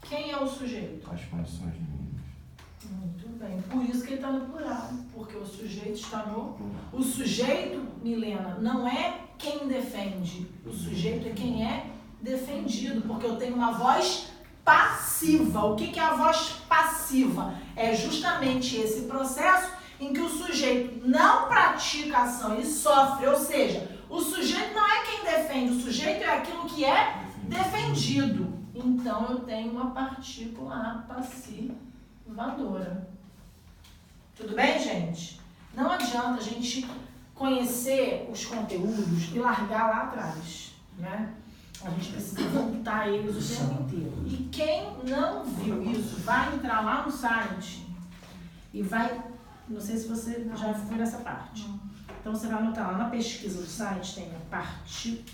Quem é o sujeito? As condições mínimas. Muito bem. Por isso que ele está no plural, porque o sujeito está no... O sujeito, Milena, não é quem defende. O sujeito é quem é defendido, porque eu tenho uma voz passiva. O que é a voz passiva? É justamente esse processo em que o sujeito não pratica a ação, ele sofre. Ou seja, o sujeito não é quem defende, o sujeito é aquilo que é defendido. Então eu tenho uma partícula apassivadora. Tudo bem, gente? Não adianta a gente conhecer os conteúdos e largar lá atrás, né? A gente precisa voltar a eles o tempo inteiro. E quem não viu isso, vai entrar lá no site e vai... Não sei se você já foi nessa parte. Então você vai anotar lá na pesquisa do site, tem a partícula...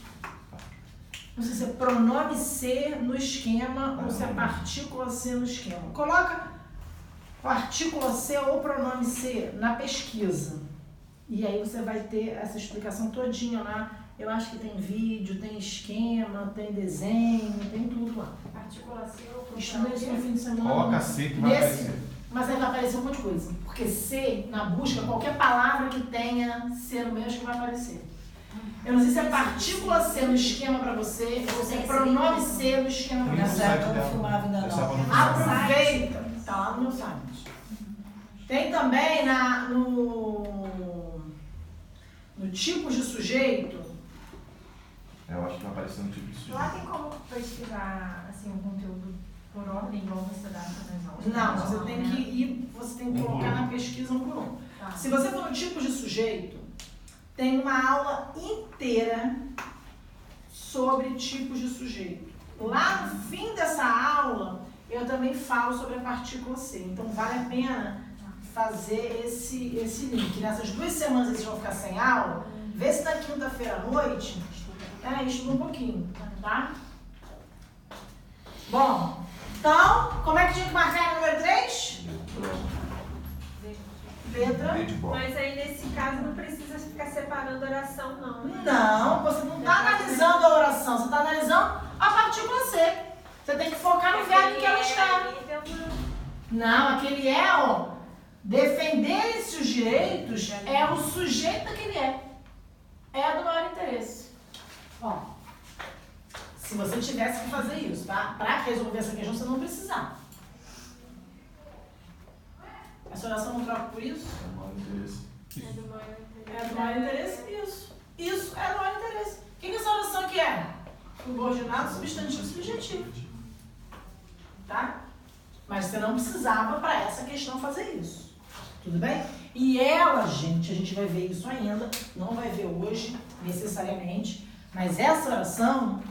Não sei se é pronome C no esquema ou se é partícula C no esquema. Coloca partícula C ou pronome C na pesquisa. E aí você vai ter essa explicação todinha lá. Eu acho que tem vídeo, tem esquema, tem desenho, tem tudo lá. Partícula C ou Estuda isso no fim de semana. Coloca C que vai aparecer. Mas aí vai aparecer um monte de coisa. Porque C, na busca, qualquer palavra que tenha C no meio, acho que vai aparecer. Eu não sei se é partícula C no esquema para você, ou se é pronome C no esquema para Nessa você. época eu não filmava ainda Essa não. Aproveita. Tá lá no meu site. Tem também no tipo de sujeito. Eu acho que vai aparecer no tipo de sujeito. Lá tem como pesquisar assim, o conteúdo por ordem, igual você dá nas aulas? Não, você tem que colocar na pesquisa um por um. Tá. Se você for no tipo de sujeito, tem uma aula inteira sobre tipos de sujeito. Lá no fim dessa aula, eu também falo sobre a partícula C. Então vale a pena fazer esse link. Nessas 2 semanas vocês vão ficar sem aula, vê se na quinta-feira à noite, estuda um pouquinho, tá? Bom, então, como é que tinha que marcar no número 3? Letra. Mas aí nesse caso não precisa ficar separando oração, não. Né? Não, você não está analisando a oração, você está analisando a partícula C. Você tem que focar no verbo que ela está. Não, aquele é, ó. Defender seus direitos é o sujeito daquele é. É do maior interesse. Ó, se você tivesse que fazer isso, tá? Para resolver essa questão, você não precisava. Essa oração não troca por isso? É o maior interesse. É do maior interesse. É do maior interesse? Isso. Isso é do maior interesse. O que essa oração aqui é? Subordinado, substantivo, subjetivo. Tá? Mas você não precisava para essa questão fazer isso. Tudo bem? E ela, gente, a gente vai ver isso ainda. Não vai ver hoje, necessariamente. Mas essa oração,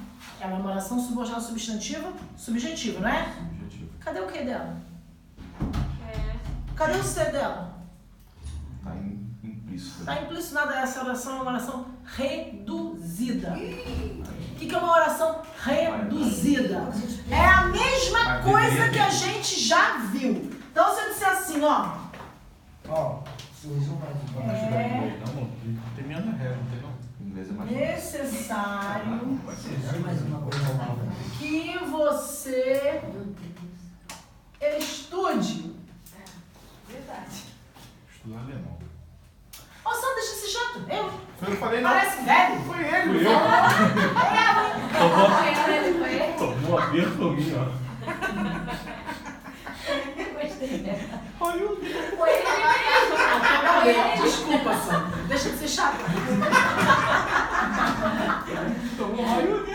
ela é uma oração subordinada substantiva, subjetiva, não é? Subjetivo. Cadê o que dela? É. Cadê o C dela? Tá implícito. Está implícito nada, essa oração é uma oração reduzida. O que é uma oração reduzida? É a mesma coisa que a gente já viu. Então, se eu disser assim, ó. Ó, surgiu mais um. Vamos ajudar em inglês, não, bom. Tem minha regra, não tem não. Em inglês é mais Necessário Surgiu mais uma coisa nova. que você estude. Verdade. Estudar alemão. Ô, Sandra, deixa de ser chato. Eu. Eu não falei não. Parece velho. Foi ele. Fui eu. Foi ele. Tomou a vez por mim, ó. Gostei dela. Ai, meu Deus. Foi ele mesmo. Desculpa, Sandra. Deixa de ser chato. Tomou raio.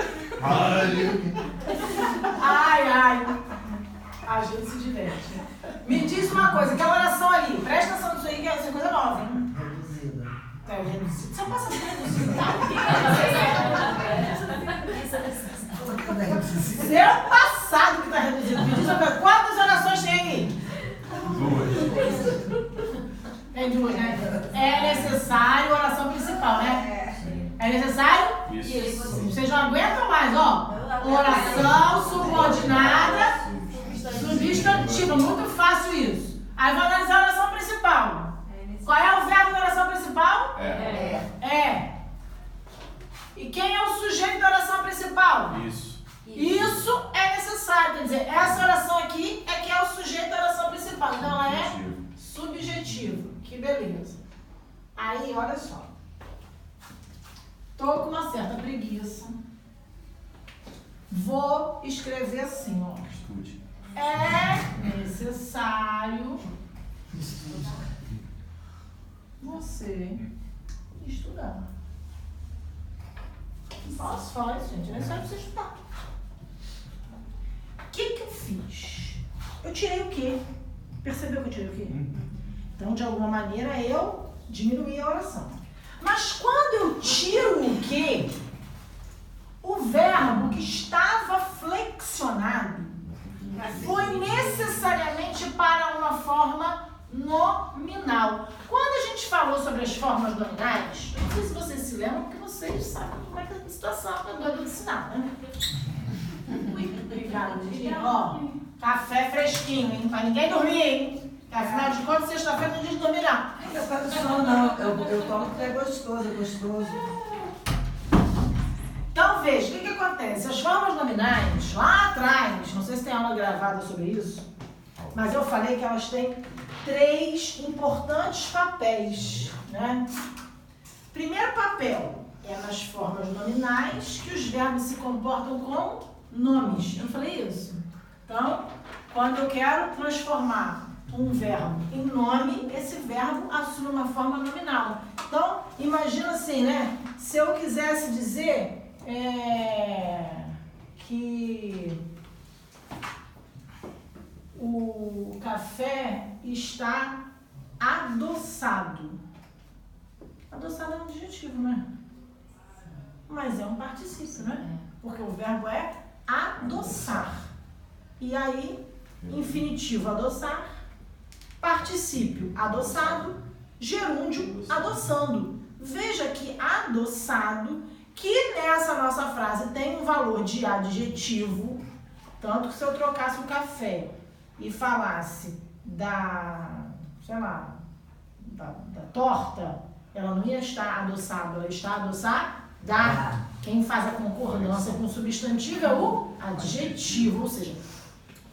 Ai. A gente se diverte. Me diz uma coisa, aquela oração ali, presta atenção nisso aí, que é coisa nova, hein? Reduzida. É reduzido. Você passa a ser reduzido, tá? Quando é reduzida? Seu passado que tá reduzido. Me diz uma coisa, quantas orações tem aí? 2. Tem 2, né? É necessário oração principal, né? É necessário? Isso. Vocês não aguentam mais, ó. Oração subordinada. Substantivo, muito fácil isso. Aí vou analisar a oração principal. Qual é o verbo da oração principal? É. E quem é o sujeito da oração principal? Isso. Isso é necessário. Quer dizer, essa oração aqui é que é o sujeito da oração principal. Então ela é subjetiva. Que beleza. Aí, olha só. Tô com uma certa preguiça. Vou escrever assim, ó. Estude. É necessário você estudar. Posso falar isso, gente? É necessário você estudar. O que eu fiz? Eu tirei o quê? Percebeu que eu tirei o quê? Então, de alguma maneira, eu diminuí a oração. Mas quando eu tiro o quê? O verbo que estava flexionado foi necessariamente para uma forma nominal. Quando a gente falou sobre as formas nominais, não sei se vocês se lembram, porque vocês sabem como é que é a situação que eu dou de ensinar, né? Obrigada, Didi. Ó, café fresquinho, hein? Pra ninguém dormir, hein? Porque afinal de contas, sexta-feira não é dia de dormir, não. Eu pego sono, não. Eu tomo porque é gostoso, Então veja, o que acontece? As formas nominais, lá atrás, não sei se tem aula gravada sobre isso, mas eu falei que elas têm 3 importantes papéis, né? Primeiro papel, é nas formas nominais que os verbos se comportam como nomes. Eu não falei isso? Então, quando eu quero transformar um verbo em nome, esse verbo assume uma forma nominal. Então, imagina assim, né? Se eu quisesse dizer que o café está adoçado. Adoçado é um adjetivo, né? Mas é um particípio, né? Porque o verbo é adoçar. E aí, infinitivo adoçar, particípio adoçado, gerúndio adoçando. Veja que adoçado, que nessa nossa frase tem um valor de adjetivo, tanto que se eu trocasse o café e falasse da torta, ela não ia estar adoçada, ela está adoçada. Quem faz a concordância com o substantivo é o adjetivo, ou seja,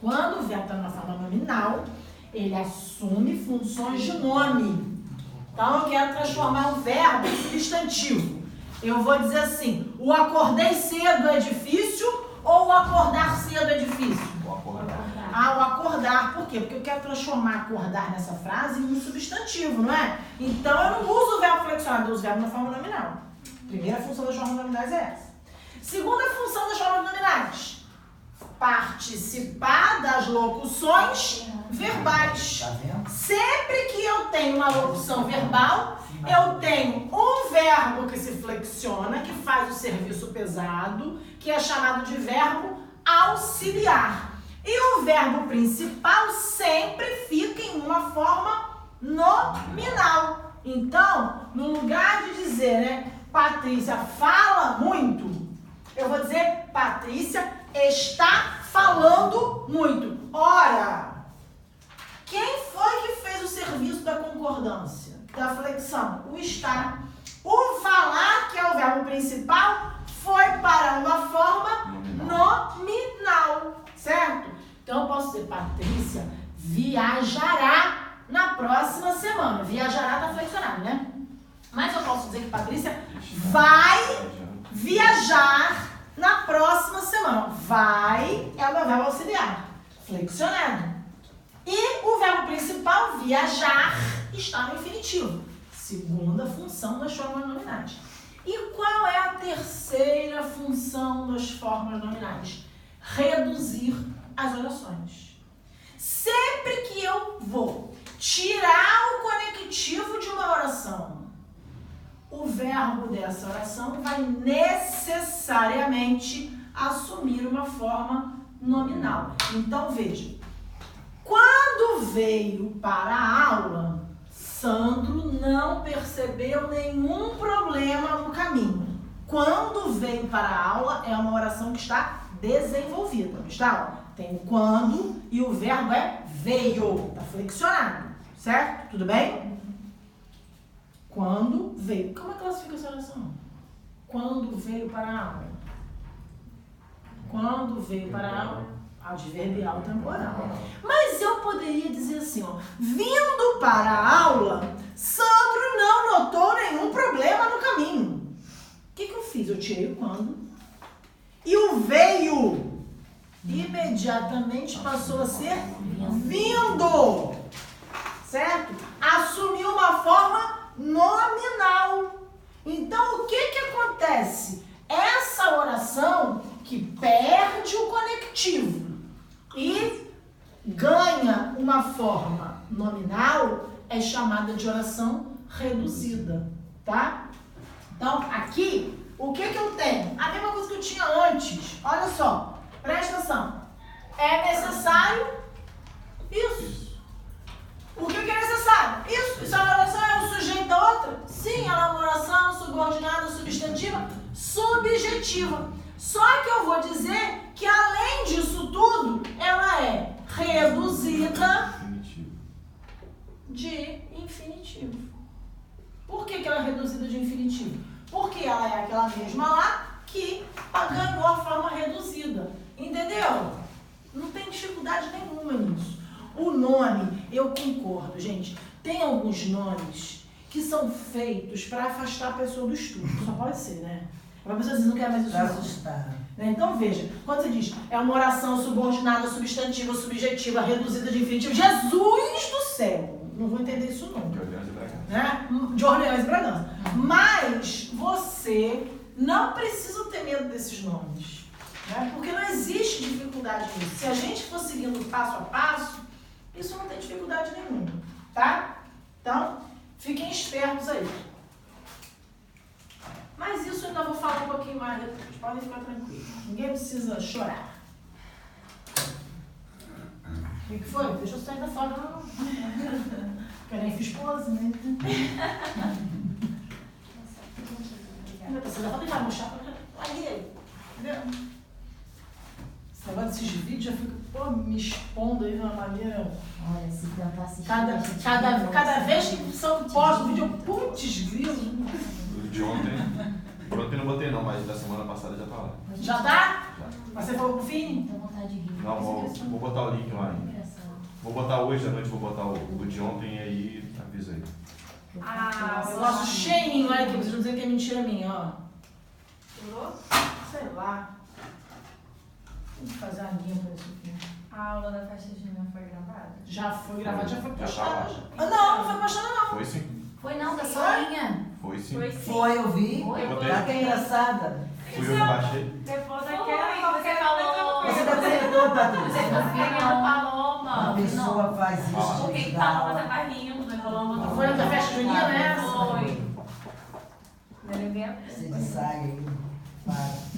quando o verbo está na forma nominal, ele assume funções de nome. Então, eu quero transformar um verbo em substantivo. Eu vou dizer assim, o acordei cedo é difícil ou o acordar cedo é difícil? O acordar. O acordar. Por quê? Porque eu quero transformar acordar nessa frase em um substantivo, não é? Então, eu não uso o verbo flexionado, eu uso o verbo na forma nominal. Primeira função das formas nominais é essa. Segunda função das formas nominais, participar das locuções verbais. Sempre que eu tenho uma locução verbal, eu tenho um verbo que se flexiona, que faz o serviço pesado, que é chamado de verbo auxiliar. E o verbo principal sempre fica em uma forma nominal. Então, no lugar de dizer, né, Patrícia fala muito, eu vou dizer Patrícia está falando muito. Ora, quem foi que fez o serviço da concordância, da flexão? O estar. O falar, que é o verbo principal, foi para uma forma nominal, certo? Então eu posso dizer Patrícia viajará na próxima semana. Viajará está flexionado, né? Mas eu posso dizer que Patrícia vai viajar na próxima semana. Vai é o meu verbo auxiliar, flexionado. E o verbo principal, viajar, está no infinitivo. Segunda função das formas nominais. E qual é a terceira função das formas nominais? Reduzir as orações. Sempre que eu vou tirar o conectivo de uma oração, o verbo dessa oração vai necessariamente assumir uma forma nominal. Então, veja. Quando veio para a aula, Sandro não percebeu nenhum problema no caminho. Quando veio para a aula é uma oração que está desenvolvida. Não está? Tem o quando e o verbo é veio. Está flexionado. Certo? Tudo bem? Quando veio. Como é que classifica essa oração? Quando veio para a aula. Quando veio para a aula. Adverbial temporal. Mas eu poderia dizer assim, ó. Vindo para a aula, Sandro não notou nenhum problema no caminho. O que eu fiz? Eu tirei o quando. E o veio imediatamente passou a ser vindo. Certo? Assumiu uma forma nominal. Então, o que acontece? Essa oração que perde o conectivo e ganha uma forma nominal é chamada de oração reduzida, tá? Então, aqui, o que eu tenho? A mesma coisa que eu tinha antes. Olha só, presta atenção. É necessário isso. O que é necessário? Isso. Isso é uma oração, é um sujeito da outra? Sim, ela é uma oração subordinada, substantiva, subjetiva. Só que eu vou dizer que, além disso tudo, ela é reduzida de infinitivo. Por que ela é reduzida de infinitivo? Porque ela é aquela mesma lá que ganhou a forma reduzida. Entendeu? Não tem dificuldade nenhuma nisso. O nome, eu concordo, gente. Tem alguns nomes que são feitos para afastar a pessoa do estudo. Só pode ser, né? A pessoa diz, não quer mais Pra estudar. assustar. Então veja, quando você diz, é uma oração subordinada, substantiva, subjetiva, reduzida de infinitivo, Jesus do céu! Não vou entender isso nunca. De Orleans e Bragança. Né? De Orleans e Bragança. Mas você não precisa ter medo desses nomes. Né? Porque não existe dificuldade nisso. Se a gente for seguindo passo a passo, isso não tem dificuldade nenhuma. Tá? Então, fiquem espertos aí. Mas isso eu ainda vou falar um pouquinho mais depois. Podem ficar tranquilos. Ninguém precisa chorar. O que foi? Deixa eu sair da fora. Não. Porque eu nem fiz pose, né? Não precisa deixar mostrar pra ali. Entendeu? Esse negócio desses vídeos já fica, pô, me expondo aí de uma maneira. Olha, se tentar assistir. Cada vez que são postos vídeo, putz, grilo. O de ontem. Ontem não botei não, mas da semana passada já tá lá. Já tá? Já. Mas você falou pro Fini? Tenho vontade de rir. Não, vou botar o link lá ainda. Engraçado. Vou botar hoje à noite, vou botar o de ontem e aí avisa aí. O negócio cheinho lá, que vocês vão dizer que é mentira minha, ó. Pulou? Sei lá. Tem que fazer a limpa isso aqui. A aula da festa junina foi gravada? Já foi gravado, já foi Já tá postado. lá. Ah, não foi postado não. Foi sim. Foi não, da salinha. Foi sim. Foi sim. Foi, eu vi. Foi. Botei. Tá que é engraçada. Fui eu que baixei. Depois Foi, daquela você falou. Você tá acertou, Você Patrícia. confia na Paloma. A pessoa faz isso. Porque gente, dá Paloma aula. tava rindo, né? Paloma Foi da festa junina, né? Foi. Ele veio. Você sai aí. Para.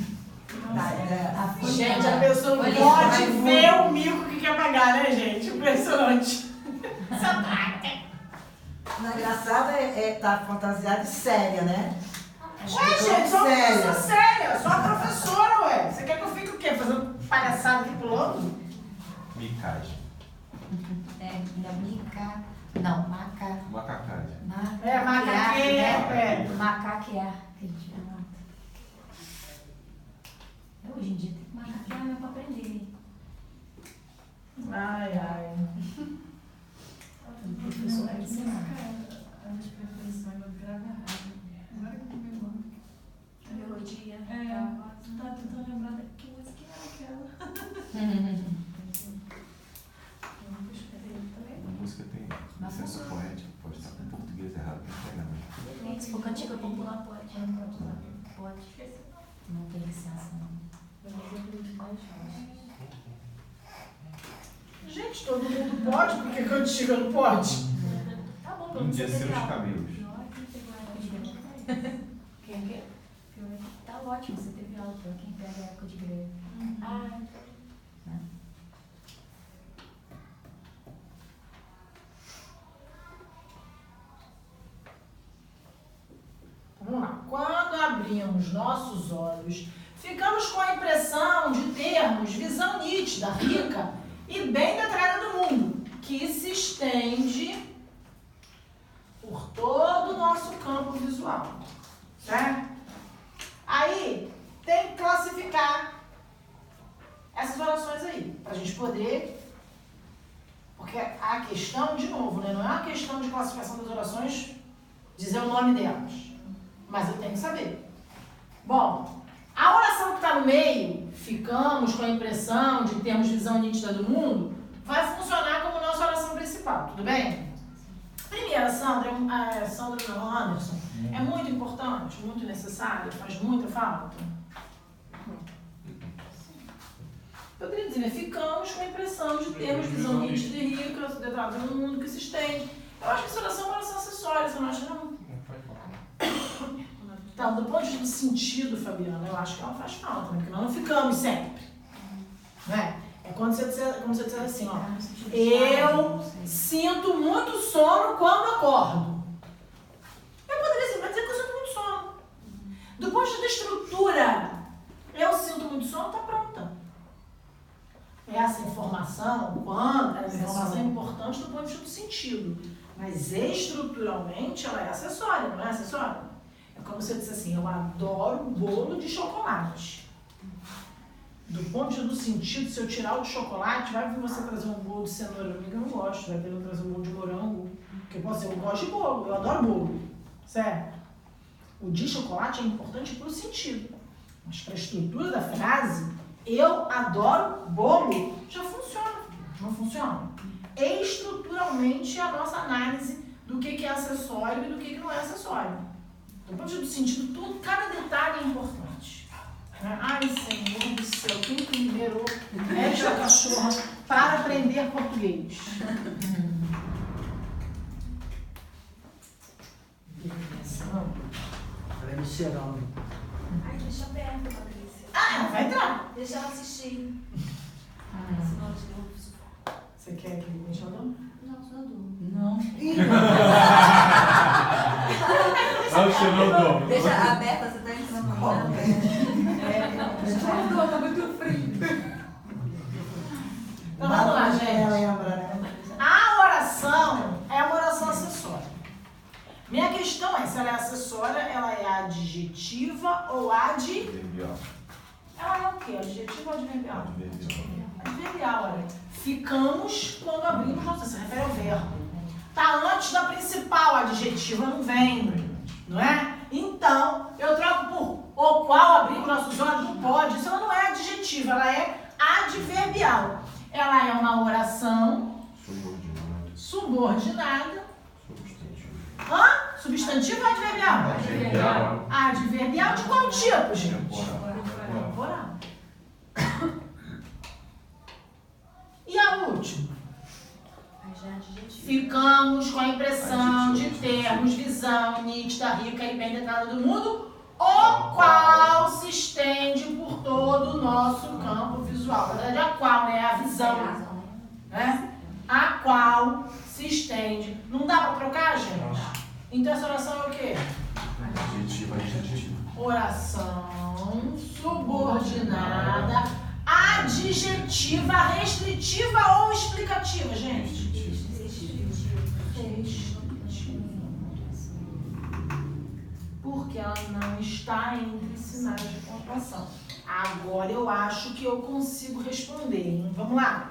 É, Gente, a pessoa não Olha, pode vai ver fundo. o mico que quer pagar, né, gente? Impressionante. Na engraçada tá fantasiada e séria, né? Ué, gente, sou uma Séria. pessoa séria, sou a professora, ué. Você quer que eu fique o quê? Fazendo palhaçada aqui pulando? Micagem. É, ainda mica. Não, maca. Macacagem. É, macaquear, né? Macaquear. Que a gente chama. Hoje em dia tem que macaquear mesmo pra aprender. Ai, ai. Professor vai ensinar. Melodia. Tá tentando lembrar que música era aquela. A música tem licença poética, pode estar com português errado, não tem nada. Se for cantiga popular, pode. Pode. Não tem licença, não. Gente, todo mundo pode, por que cantiga não pode? Tá bom, pelo menos você Endiacer teve os aula. cabelos. Quem é? Tá ótimo, você teve aula pra quem pega a época de greve. Ah, Vamos lá. Quando abrimos nossos olhos, ficamos com a impressão de termos visão nítida, rica e bem detalhada do mundo, que se estende por todo o nosso campo visual. Certo? Aí, tem que classificar essas orações aí, para a gente poder... Porque a questão, de novo, né, não é uma questão de classificação das orações, dizer o nome delas. Mas eu tenho que saber. Bom, a oração que está no meio, ficamos com a impressão de termos visão nítida do mundo, vai funcionar como nossa oração principal, tudo bem? Primeira, Sandra Anderson, é muito importante, muito necessária, faz muita falta. Eu queria dizer, né, ficamos com a impressão de termos visão nítida e rica, detalhada do mundo que se estende. Eu acho que essa oração é uma oração acessória, você não acha não? Não faz falta. Então, do ponto de vista do sentido, Fabiana, eu acho que ela faz falta, porque nós não ficamos sempre. Né? É como você disser assim, ó. Eu sinto muito sono quando acordo. Eu poderia simplesmente dizer que eu sinto muito sono. Do ponto de vista da estrutura, eu sinto muito sono, está pronta. Essa informação, essa informação é importante do ponto de vista do sentido. Mas estruturalmente ela é acessória, não é acessória? É como se eu dissesse assim, eu adoro bolo de chocolate. Do ponto de vista do sentido, se eu tirar o de chocolate, vai vir você trazer um bolo de cenoura, amiga, eu não gosto, vai vir eu trazer um bolo de morango. Porque você, eu gosto de bolo, eu adoro bolo, certo? O de chocolate é importante para o sentido, mas para a estrutura da frase, eu adoro bolo, já funciona, não funciona? Estruturalmente a nossa análise do que é acessório e do que não é acessório. Do ponto de vista do sentido, tudo, cada detalhe é importante. Ai, Senhor do céu, quem que liberou esta cachorra para aprender português? Vai me cheirando. Ai, deixa aberto, Patrícia. Ah, vai entrar. Deixa ela assistir. Senão eu te Você quer que ele me chame? Não, só dou. Não. Olha o cheirão do dobro. Deixa aberta, você tá entrando no banco. Tá muito frio. Então vamos lá, gente. Lembra, né? A oração é uma oração acessória. Minha questão é se ela é acessória, ela é adjetiva ou Adverbial. Ela é o quê? Adjetiva ou adverbial? Adverbial. Adverbial, olha. Ficamos quando abrimos, nossa, se refere ao verbo. Tá antes da principal adjetiva, não vem, não é? Então, eu troco por o qual abrimos nossos olhos, não pode. Isso ela não é adjetiva, ela é adverbial. Ela é uma oração subordinada. Substantivo. Hã? Substantivo ou adverbial? Adverbial. Adverbial de qual tipo, gente? Temporal. Temporal. E a última? Aí já é adjetivo. Ficamos com a impressão de Adjetivo. termos visão nítida, rica e penetrada do mundo, o qual se estende por todo o nosso campo visual. Na verdade, a qual, né? A visão, né? A qual se estende. Não dá pra trocar, gente? Então essa oração é o quê? Adjetivo, adjetivo. Oração subordinada, adjetiva, restritiva ou explicativa, gente? Porque ela não está entre sinais de pontuação. Agora eu acho que eu consigo responder, hein? Vamos lá.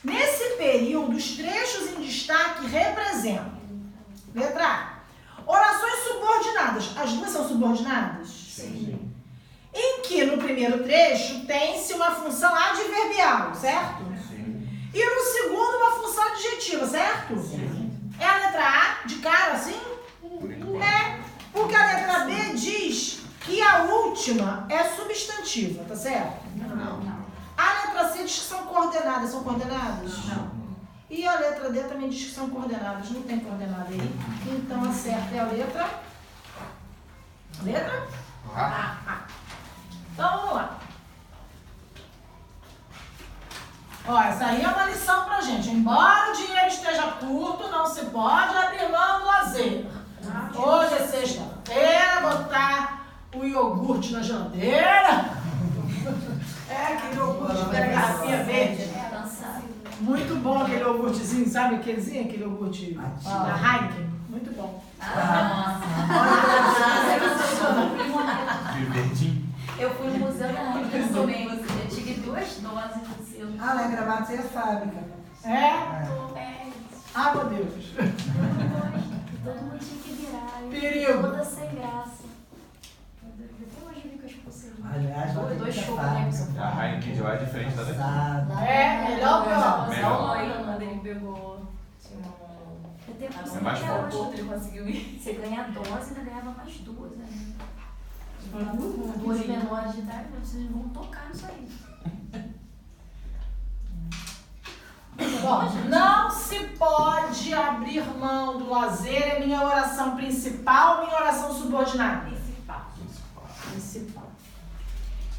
Nesse período, os trechos em destaque representam. Letra A. Orações subordinadas. As duas são subordinadas? Sim. Em que no primeiro trecho tem-se uma função adverbial, certo? Sim. E no segundo uma função adjetiva, certo? Sim. É a letra A de cara assim? Por enquanto. É, porque a letra B diz que a última é substantiva, tá certo? Não. A letra C diz que são coordenadas. São coordenadas? Não. E a letra D também diz que são coordenadas. Não tem coordenada aí. Então a certa é a letra... Letra? A. Então vamos lá. Ó, essa aí é uma lição pra gente. Embora o dinheiro esteja curto, não se pode abrir mão do lazer. Hoje é sexta-feira, botar o iogurte na geladeira. É, aquele iogurte da garrafinha verde. É, dançar. Muito bom aquele iogurtezinho, sabe aquelezinho? Aquele iogurte da Heineken. Muito bom. Verdinho. Eu fui no museu da Heineken também. Eu tive 2 doses do seu. Ah, lá em Gramado tem a fábrica. É? Ah, meu Deus. Todo mundo tinha que virar. Perigo. Toda sem graça. Depois eu vi que eu expulsei. Aliás, lá tem 2 muita shows, né? fábrica. A Heineken de lá é diferente da daqui. Assado. É, melhor ou pior? Melhor. Quando ele pegou, tinha Eu tenho É mais até forte. hoje. ele conseguiu ir. Você ganha a dose e ainda ganhava mais 2 ainda. Uhum. 2 menores de idade, vocês vão tocar nisso aí. Bom, não se pode abrir mão do lazer. É minha oração principal ou minha oração subordinada? Principal.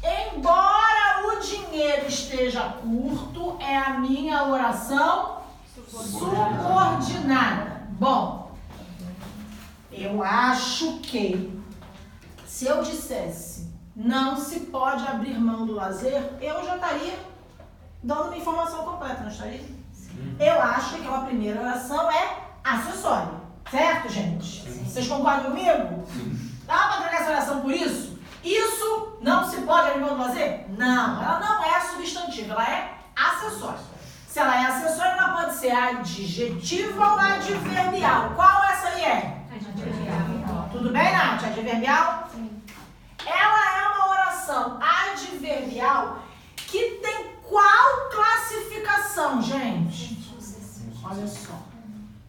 Embora o dinheiro esteja curto, é a minha oração subordinada. Bom, eu acho que se eu dissesse não se pode abrir mão do lazer, eu já estaria dando uma informação completa, não estaria? Eu acho que aquela primeira oração é acessória. Certo, gente? Vocês concordam comigo? Dá pra trocar essa oração por isso? Isso não se pode abrir mão do lazer? Não, ela não é substantiva, ela é acessória. Se ela é acessória, ela pode ser ser adjetiva ou adverbial? Qual essa aí é? Adverbial. Tudo bem, Nath? Adverbial? Sim. Ela é uma oração adverbial que tem qual classificação, gente? Olha só.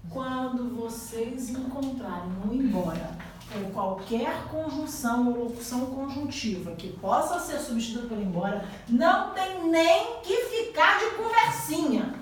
Quando vocês encontrarem um embora ou qualquer conjunção ou locução conjuntiva que possa ser substituída por embora, não tem nem que ficar de conversinha.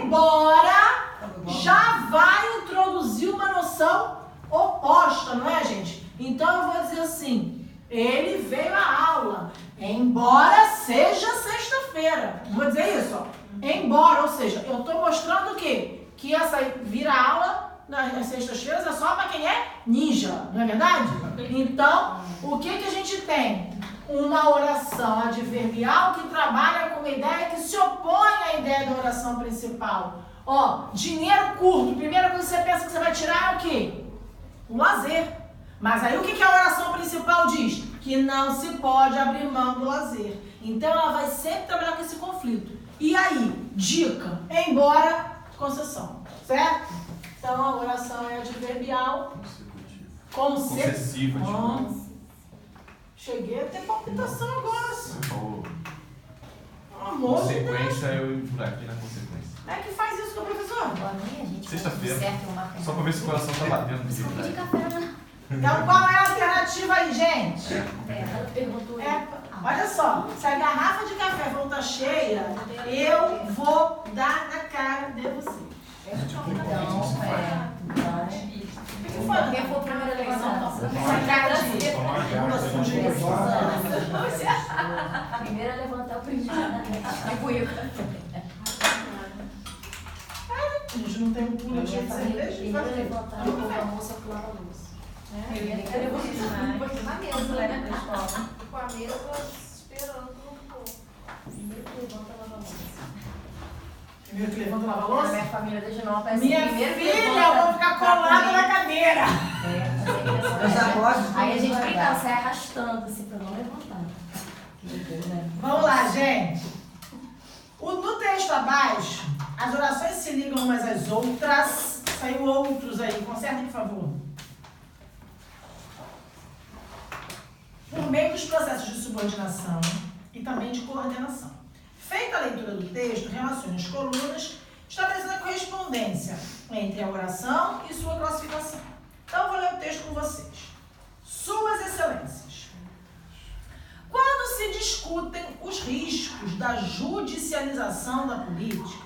Embora já vai introduzir uma noção oposta, não é, gente? Então eu vou dizer assim, ele veio à aula, embora seja sexta-feira. Vou dizer isso, ó. Embora, ou seja, eu estou mostrando o quê? Que essa vira aula nas sextas-feiras é só para quem é ninja, não é verdade? Então, o que a gente tem? Uma oração adverbial que trabalha com uma ideia que se opõe à ideia da oração principal. Ó, dinheiro curto, a primeira coisa que você pensa que você vai tirar é o quê? Um lazer. Mas aí o que a oração principal diz? Que não se pode abrir mão do lazer. Então ela vai sempre trabalhar com esse conflito. E aí, dica, embora, concessão, certo? Então a oração é adverbial. Concessiva. Cheguei a ter palpitação agora. Você falou Pelo amor de Deus. consequência, eu buraquinho na consequência. Como é que faz isso com o professor? Sexta-feira. Só pra ver se o coração tá batendo. De café, né? Então qual é a alternativa aí, gente? Ela perguntou. Olha só, se a garrafa de café voltar cheia, eu vou dar na cara de você. Então, Quem for a primeira eleição? essa cara de Bunda suja. primeiro a levantar o primeiro, né? Distribuir. A gente não tem um pulo de cerveja? Primeiro a levantar o almoço e lavar a louça. Eu ia querer levantar na mesa, né, na escola. Com a mesa esperando um pouco. Primeiro que levanta a lavar a louça. Primeiro que levanta e lava a A louça? minha família desde nova parece Minha primeiro que filha, levanta eu vou ficar colada na cadeira. Eu já gosto. Aí a gente fica sai arrastando assim pra não levantar. Vamos lá, gente. No texto abaixo, as orações se ligam umas às outras. Saiu outros aí. Consertem, por favor. Por meio dos processos de subordinação e também de coordenação. Feita a leitura do texto, relacione as colunas, estabelecendo a correspondência entre a oração e sua classificação. Então, eu vou ler o texto com vocês. Suas Excelências. Quando se discutem os riscos da judicialização da política,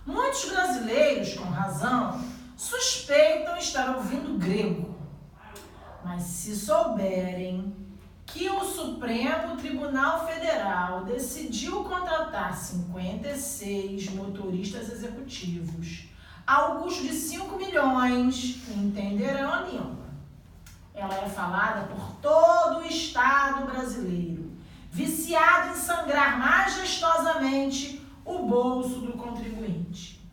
muitos brasileiros, com razão, suspeitam estar ouvindo grego. Mas se souberem que o Supremo Tribunal Federal decidiu contratar 56 motoristas executivos ao custo de 5 milhões, entenderão a língua. Ela é falada por todo o Estado brasileiro, viciado em sangrar majestosamente o bolso do contribuinte.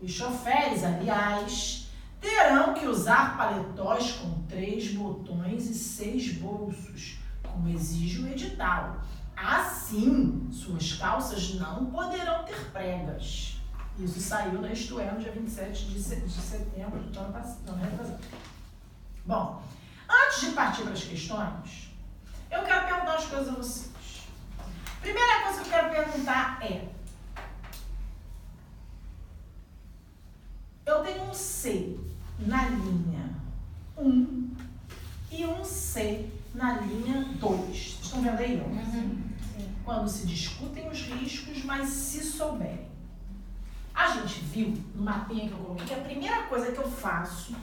Os choferes, aliás, terão que usar paletós com 3 botões e 6 bolsos, como exige o edital. Assim, suas calças não poderão ter pregas. Isso saiu na Isto É, no dia 27 de setembro do ano passado. Bom, antes de partir para as questões, eu quero perguntar umas coisas a vocês. Primeira coisa que eu quero perguntar é: eu tenho um C na linha 1 e um C na linha 2. Vocês estão vendo aí? Quando se discutem os riscos, mas se souberem. A gente viu no mapinha que eu coloquei que a primeira coisa que eu faço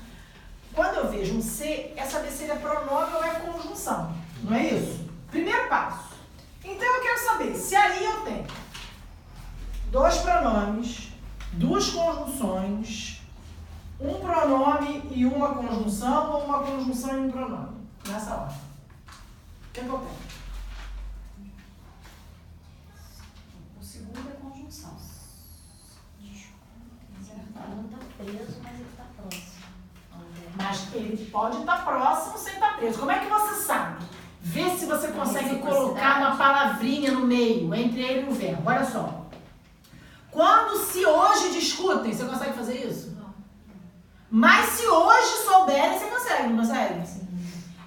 quando eu vejo um C é saber se ele é pronome ou é conjunção. Não é isso? Primeiro passo. Então eu quero saber se ali eu tenho 2 pronomes, 2 conjunções, um pronome e uma conjunção, ou uma conjunção e um pronome. Nessa ordem. O que eu tenho? O segundo é conjunção. Não está preso, mas ele está próximo. Mas ele pode estar próximo sem estar preso. Como é que você sabe? Vê se você consegue colocar uma palavrinha no meio, entre ele e o verbo. Olha só. Quando se hoje discutem, você consegue fazer isso? Não. Mas se hoje souberem, você consegue, não consegue? Sim.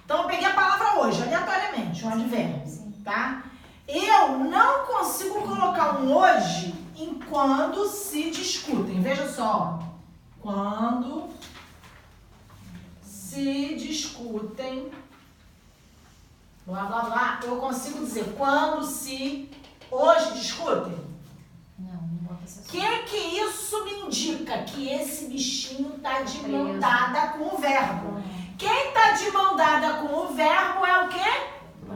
Então eu peguei a palavra hoje, aleatoriamente, um advérbio, Sim. tá? Eu não consigo colocar um hoje em quando se discutem. Veja só. Quando se discutem, blá, blá, blá, eu consigo dizer quando se hoje discutem. Não bota essa O que isso me indica? Que esse bichinho tá de mão Preso. dada com o verbo. Quem tá de mão dada com o verbo é o quê?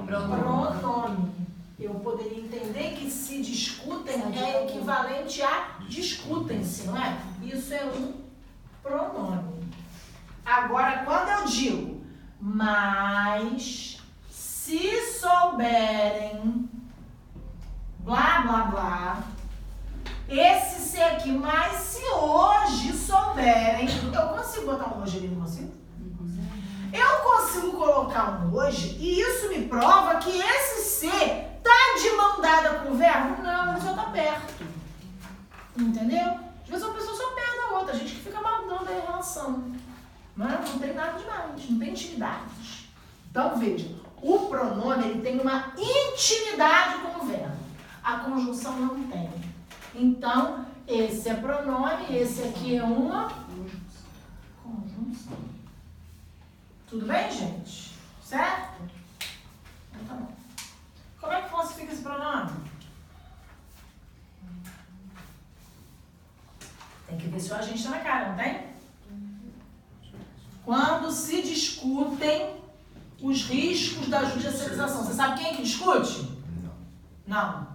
Pronome. Eu poderia entender que se discutem é equivalente a discutem-se, não é? Isso é um pronome. Agora, quando eu digo, mas se souberem, blá, blá, blá, esse se aqui, mas se hoje souberem, eu consigo botar um hoje ali, não consigo? Eu consigo colocar um hoje e isso me prova que esse ser tá de mão dada com o verbo? Não, ele só tá perto. Entendeu? Às vezes uma pessoa só perde a outra, a gente que fica maldando a relação. Não tem nada demais, não tem intimidade. Então veja, o pronome ele tem uma intimidade com o verbo. A conjunção não tem. Então, esse é pronome, esse aqui é uma conjunção. Tudo bem, gente? Certo? Então tá bom. Como é que classifica esse pronome? Tem que ver se o agente está na cara, não tem? Quando se discutem os riscos da judicialização. Você sabe quem é que discute? Não.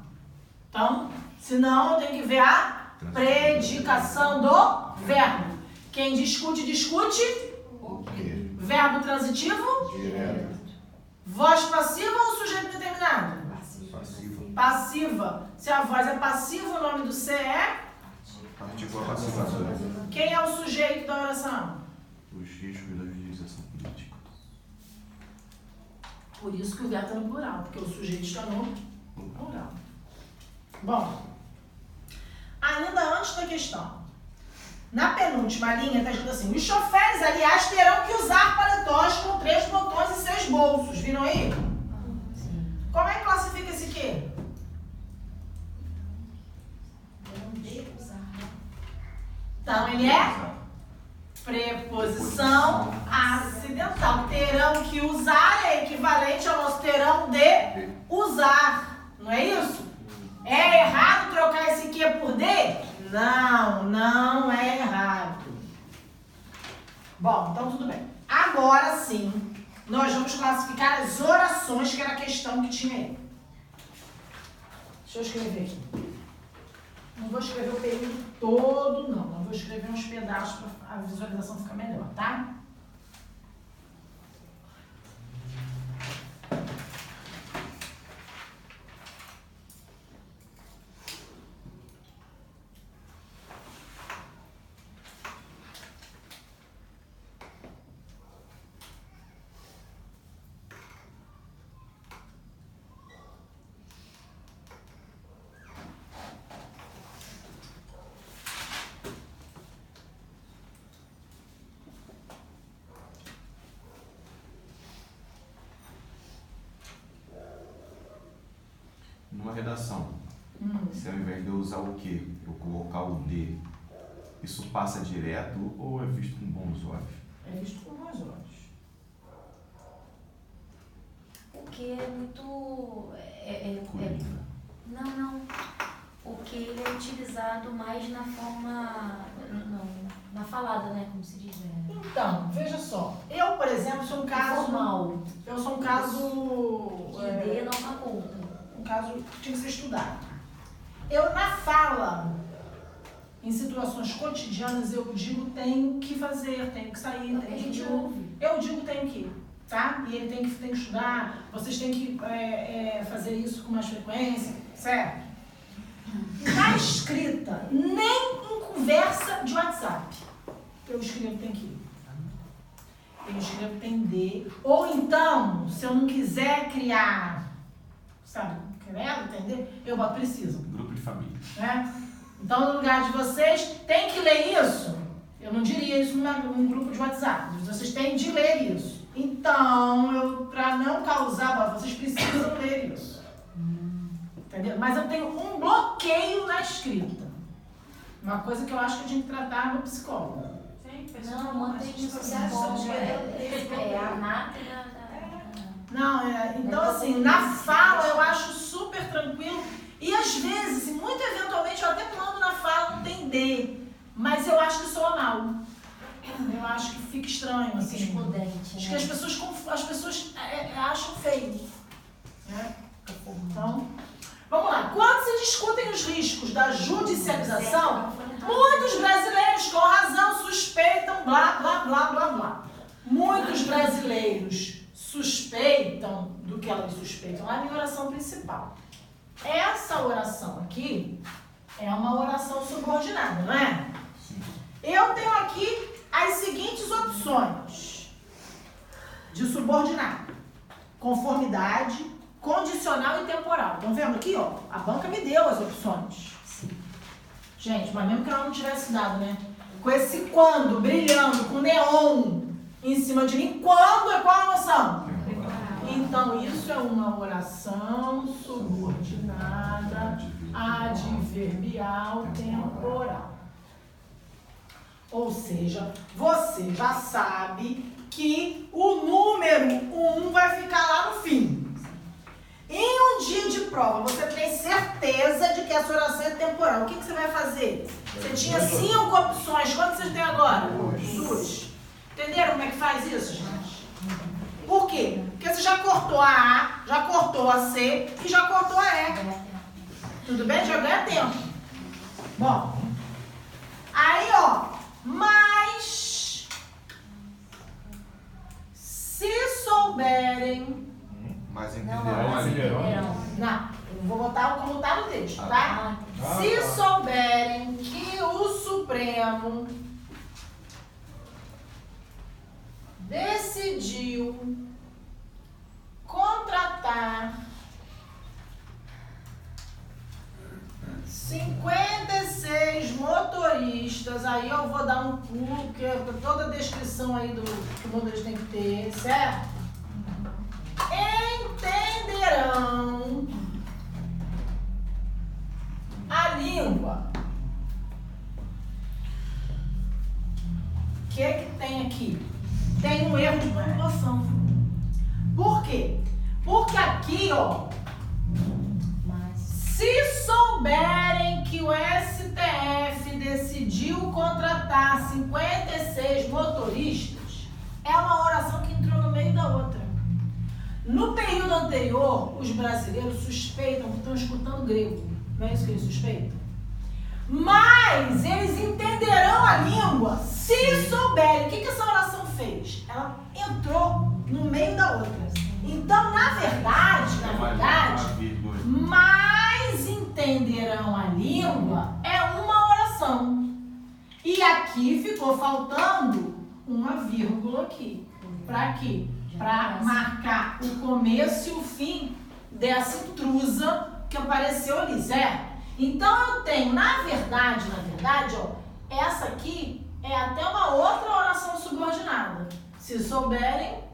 Então, se não, eu tenho que ver a predicação do verbo. Quem discute, discute. Verbo transitivo. Direto. Voz passiva ou sujeito determinado? Passiva. Passiva. Se a voz é passiva, o nome do ser é? Partícula passiva. Quem é o sujeito da oração? Os riscos da judicialização política. Por isso que o verbo está no plural, porque o sujeito está no plural. Bom, ainda antes da questão, na penúltima linha está escrito assim: os choferes, aliás, terão que usar paletós com 3 botões e 6 bolsos. Viram aí? Como é que classifica esse quê? Então, ele é preposição acidental. Terão que usar é equivalente ao nosso terão de usar. Não é isso? É errado trocar esse que por de? Não, não é errado. Bom, então tudo bem. Agora sim, nós vamos classificar as orações, que era a questão que tinha aí. Deixa eu escrever aqui. Não vou escrever o período todo, não. Não vou escrever uns pedaços para a visualização ficar melhor, tá? Numa redação, se ao invés de eu usar o que, eu colocar o de, isso passa direto ou é visto com bons olhos? É visto com bons olhos. O que é muito. Colina. Não. O que ele é utilizado mais na forma. Não, na falada, né? Como se diz. Então, veja só. Eu, por exemplo, sou um caso. Formal. Eu sou um caso. Que dê não faculta. Um caso que tinha que ser estudado. Eu, na fala, em situações cotidianas, eu digo tenho que fazer, tenho que sair, A tenho gente que. ouve. Eu digo tenho que ir, tá? E ele tem que estudar, vocês têm que fazer isso com mais frequência, certo? Na escrita, nem em conversa de WhatsApp, eu escrevo tem que ir. Eu escrevo tem de. Ou então, se eu não quiser criar, sabe, querendo entender, eu boto preciso. Grupo de família. Né? Então, no lugar de vocês, tem que ler isso? Eu não diria isso num grupo de WhatsApp. Vocês têm de ler isso. Então, para não causar, vocês precisam ler isso. Entendeu? Mas eu tenho um bloqueio na escrita. Uma coisa que eu acho que a gente tratar no psicólogo. Não, mantém isso bom. É a máquina da... Não, então assim, na fala eu acho super tranquilo. E às vezes, assim, muito eventualmente, eu até mando na fala, não tem D. Mas eu acho que soa mal. Eu acho que fica estranho, assim. Fica excludente, Acho que as pessoas acham feio. Né? Então, vamos lá. Quando se discutem os riscos da judicialização, muitos brasileiros, com razão, suspeitam blá, blá, blá, blá, blá. Muitos brasileiros suspeitam do que elas suspeitam. Lá na oração principal. Essa oração aqui é uma oração subordinada, não é? Eu tenho aqui as seguintes opções de subordinado: conformidade, condicional e temporal. Estão vendo aqui, ó? A banca me deu as opções. Gente, mas mesmo que ela não tivesse dado, né? Com esse quando brilhando, com neon em cima de mim, quando é qual a noção? Então, isso é uma oração subordinada, adverbial, temporal. Ou seja, você já sabe que o número 1 vai ficar lá no fim. Em um dia de prova, você tem certeza de que essa oração é temporal. O que você vai fazer? Você tinha 5 opções. Quantas você tem agora? 2. Entenderam como é que faz isso, gente? Por quê? Porque você já cortou a A, já cortou a C e já cortou a E. Tudo bem? Já ganha tempo. Bom, aí, ó, mas se souberem... Mas Não, entenderão. Não, eu vou botar como está no texto, tá? Se souberem que o Supremo decidiu contratar 56 motoristas, aí eu vou dar um pulo, porque toda a descrição aí do que o motorista tem que ter, certo? Entenderão a língua. O que tem aqui? Tem um erro de pontuação. Por quê? Porque aqui, ó, se souberem que o STF decidiu contratar 56 motoristas, é uma oração que entrou no meio da outra. No período anterior, os brasileiros suspeitam que estão escutando grego. Não é isso que eles suspeitam? Mas eles entenderão a língua se souberem. O que essa oração fez? Ela entrou no meio da outra. Então, na verdade, mais entenderão a língua é uma oração. E aqui ficou faltando uma vírgula aqui. Para quê? Para marcar o começo e o fim dessa intrusa que apareceu ali, certo? Então eu tenho, na verdade, ó, essa aqui é até uma outra oração subordinada. Se souberem,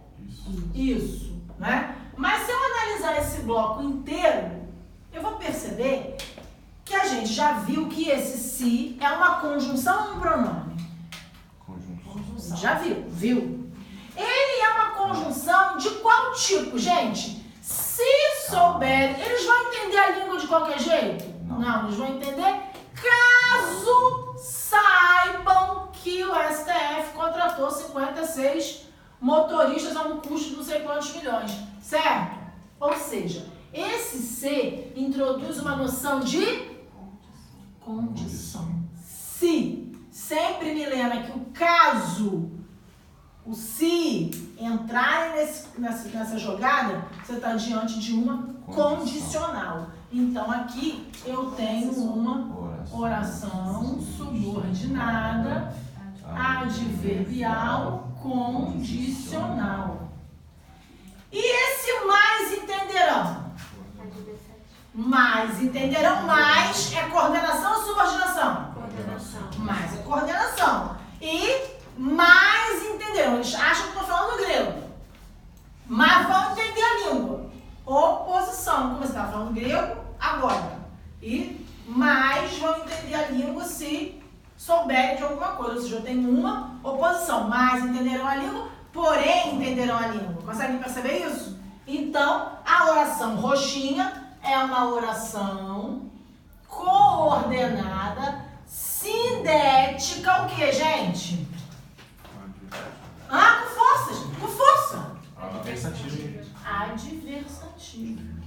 isso, né? Mas se eu analisar esse bloco inteiro, eu vou perceber que a gente já viu que esse se é uma conjunção ou um pronome? Conjunção. Já viu? Ele é uma conjunção de qual tipo, gente? Se souberem, eles vão entender a língua de qualquer jeito? Não, eles vão entender caso saibam que o STF contratou 56 motoristas a um custo de não sei quantos milhões, certo? Ou seja, esse C introduz uma noção de condição. Se, sempre me lembra que o caso, o se entrarem nessa jogada, você está diante de uma condicional. Então, aqui eu tenho uma oração subordinada, adverbial, condicional. E esse mais entenderão? Mais entenderão, mais é coordenação ou subordinação? Coordenação. Mais é coordenação. E mais entenderão. Eles acham que eu estou falando grego. Mas vão entender a língua. Oposição. Como você estava falando grego, agora. E mais vão entender a língua se souberem de alguma coisa. Ou seja, eu tenho uma oposição. Mais entenderão a língua, porém entenderão a língua. Conseguem perceber isso? Então, a oração roxinha é uma oração coordenada, sindética, o que, gente? Ah, com forças, com força. Adversativo. Adversativo.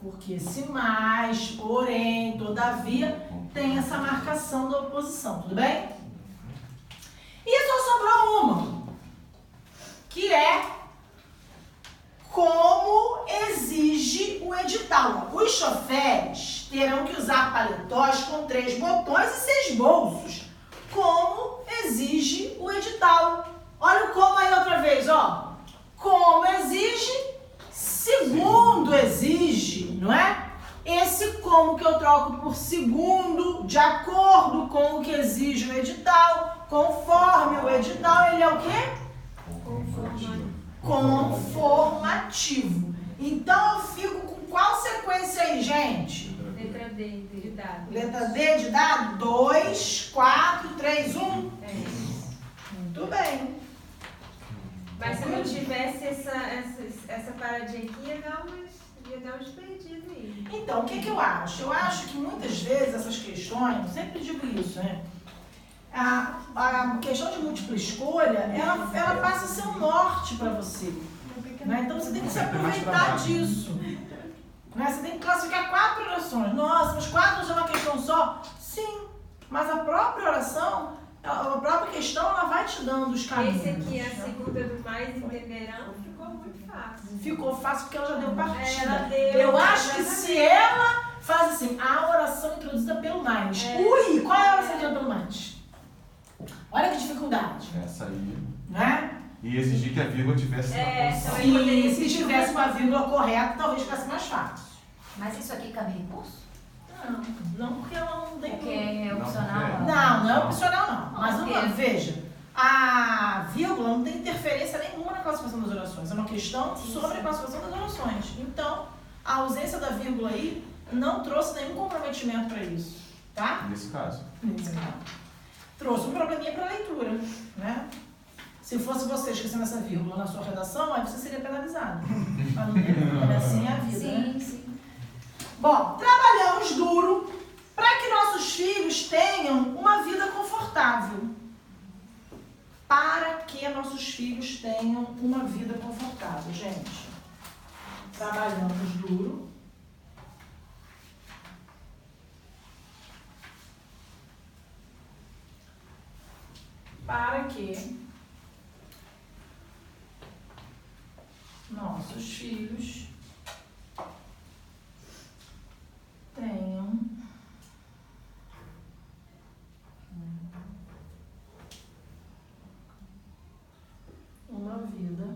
Porque se mais, porém, todavia, tem essa marcação da oposição, tudo bem? E só sobrou uma, que é como exige o edital. Os choferes terão que usar paletós com 3 botões e 6 bolsos, como exige o edital. Olha o como aí outra vez, ó. Como exige, segundo exige, não é? Esse como que eu troco por segundo, de acordo com o que exige o edital, conforme o edital, ele é o quê? Conformativo. Então eu fico com qual sequência aí, gente? Letra D, de dado. Letra D de dado? 2, 4, 3, 1. É. Muito bem. Mas se não tivesse essa paradinha aqui, ia dar uns perdidos aí. Então, o que eu acho? Eu acho que muitas vezes essas questões, eu sempre digo isso, né? A questão de múltipla escolha, ela passa a ser um norte para você. Né? Então você tem que se aproveitar disso. Né? Você tem que classificar 4 orações. Nossa, mas 4 já é uma questão só? Sim, mas a própria oração, a própria questão, ela vai te dando os caminhos. Esse aqui, a segunda do mais entenderão, ficou muito fácil. Ficou fácil porque ela já deu partida. Ela deu, Eu acho que se ela faz assim, a oração introduzida pelo mais. Ui, qual é a oração introduzida pelo mais? Olha que dificuldade. Essa aí. Né? E exigir que a vírgula tivesse na posição. E se tivesse com a vírgula correta, talvez ficasse mais fácil. Mas isso aqui cabe recurso? Não porque ela não tem. Porque é opcional? Não é opcional não. Mas Porque- veja, a vírgula não tem interferência nenhuma na classificação das orações. É uma questão sobre a classificação das orações. Então, a ausência da vírgula aí não trouxe nenhum comprometimento para isso. Tá? Nesse caso. Trouxe um probleminha para a leitura, né? Se fosse você esquecendo essa vírgula na sua redação, aí você seria penalizado. Assim é a vida, né? Sim, sim. Bom, trabalhamos duro para que nossos filhos tenham uma vida confortável. Para que nossos filhos tenham uma vida confortável, gente. Trabalhamos duro. Para que nossos filhos tenham uma vida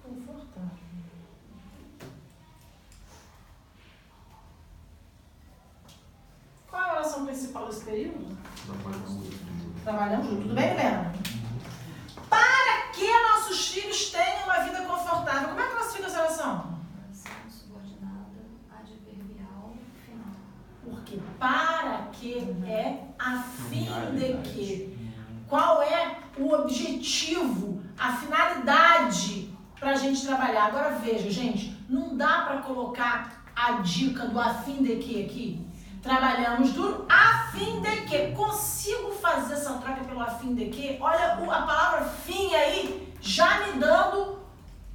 confortável. Qual é a oração principal desse período? Trabalhamos junto. Tudo bem, Helena? Para que nossos filhos tenham uma vida confortável. Como é que classifica essa oração? Oração subordinada, adverbial, final. Porque para que é a fim de que. Qual é o objetivo, a finalidade para a gente trabalhar? Agora veja, gente, não dá para colocar a dica do a fim de que aqui. Trabalhamos duro a fim de que. Consigo fazer essa troca pelo a fim de que? Olha a palavra fim aí já me dando,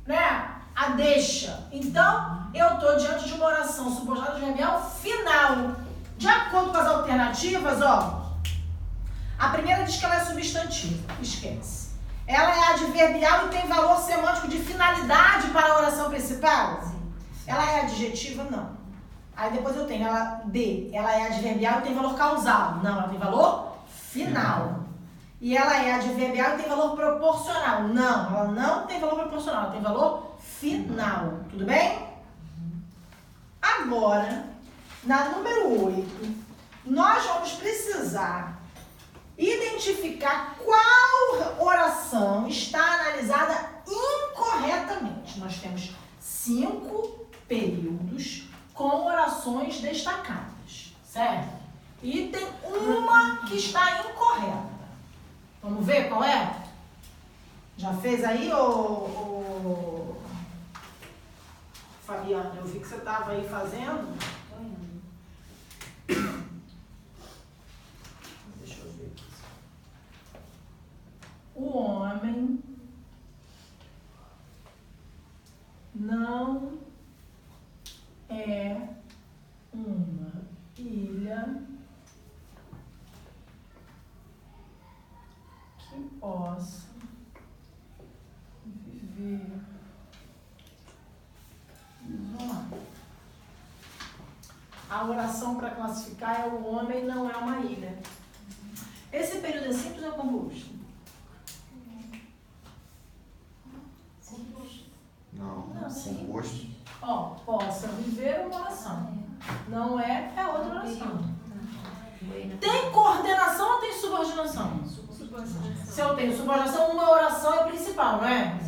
né, a deixa. Então, eu estou diante de uma oração subordinada adverbial final. De acordo com as alternativas, ó, a primeira diz que ela é substantiva. Esquece. Ela é adverbial e tem valor semântico de finalidade para a oração principal? Ela é adjetiva? Não. Aí depois eu tenho ela D, ela é adverbial e tem valor causal. Não, ela tem valor final. E ela é adverbial e tem valor proporcional. Não, ela não tem valor proporcional, ela tem valor final. Tudo bem? Agora, na número 8, nós vamos precisar identificar qual oração está analisada incorretamente. Nós temos 5 períodos com orações destacadas, certo? E tem uma que está incorreta. Vamos ver qual é? Já fez aí, ô Fabiana? Eu vi que você estava aí fazendo. Deixa eu ver aqui. O homem não é uma ilha que possa viver isolado. A oração para classificar é o homem não é uma ilha. Esse período é simples ou composto? Não, sim. composto. Ó, possa viver uma oração. Não é outra oração. Tem coordenação ou tem subordinação? Se eu tenho subordinação, uma oração é principal, não é?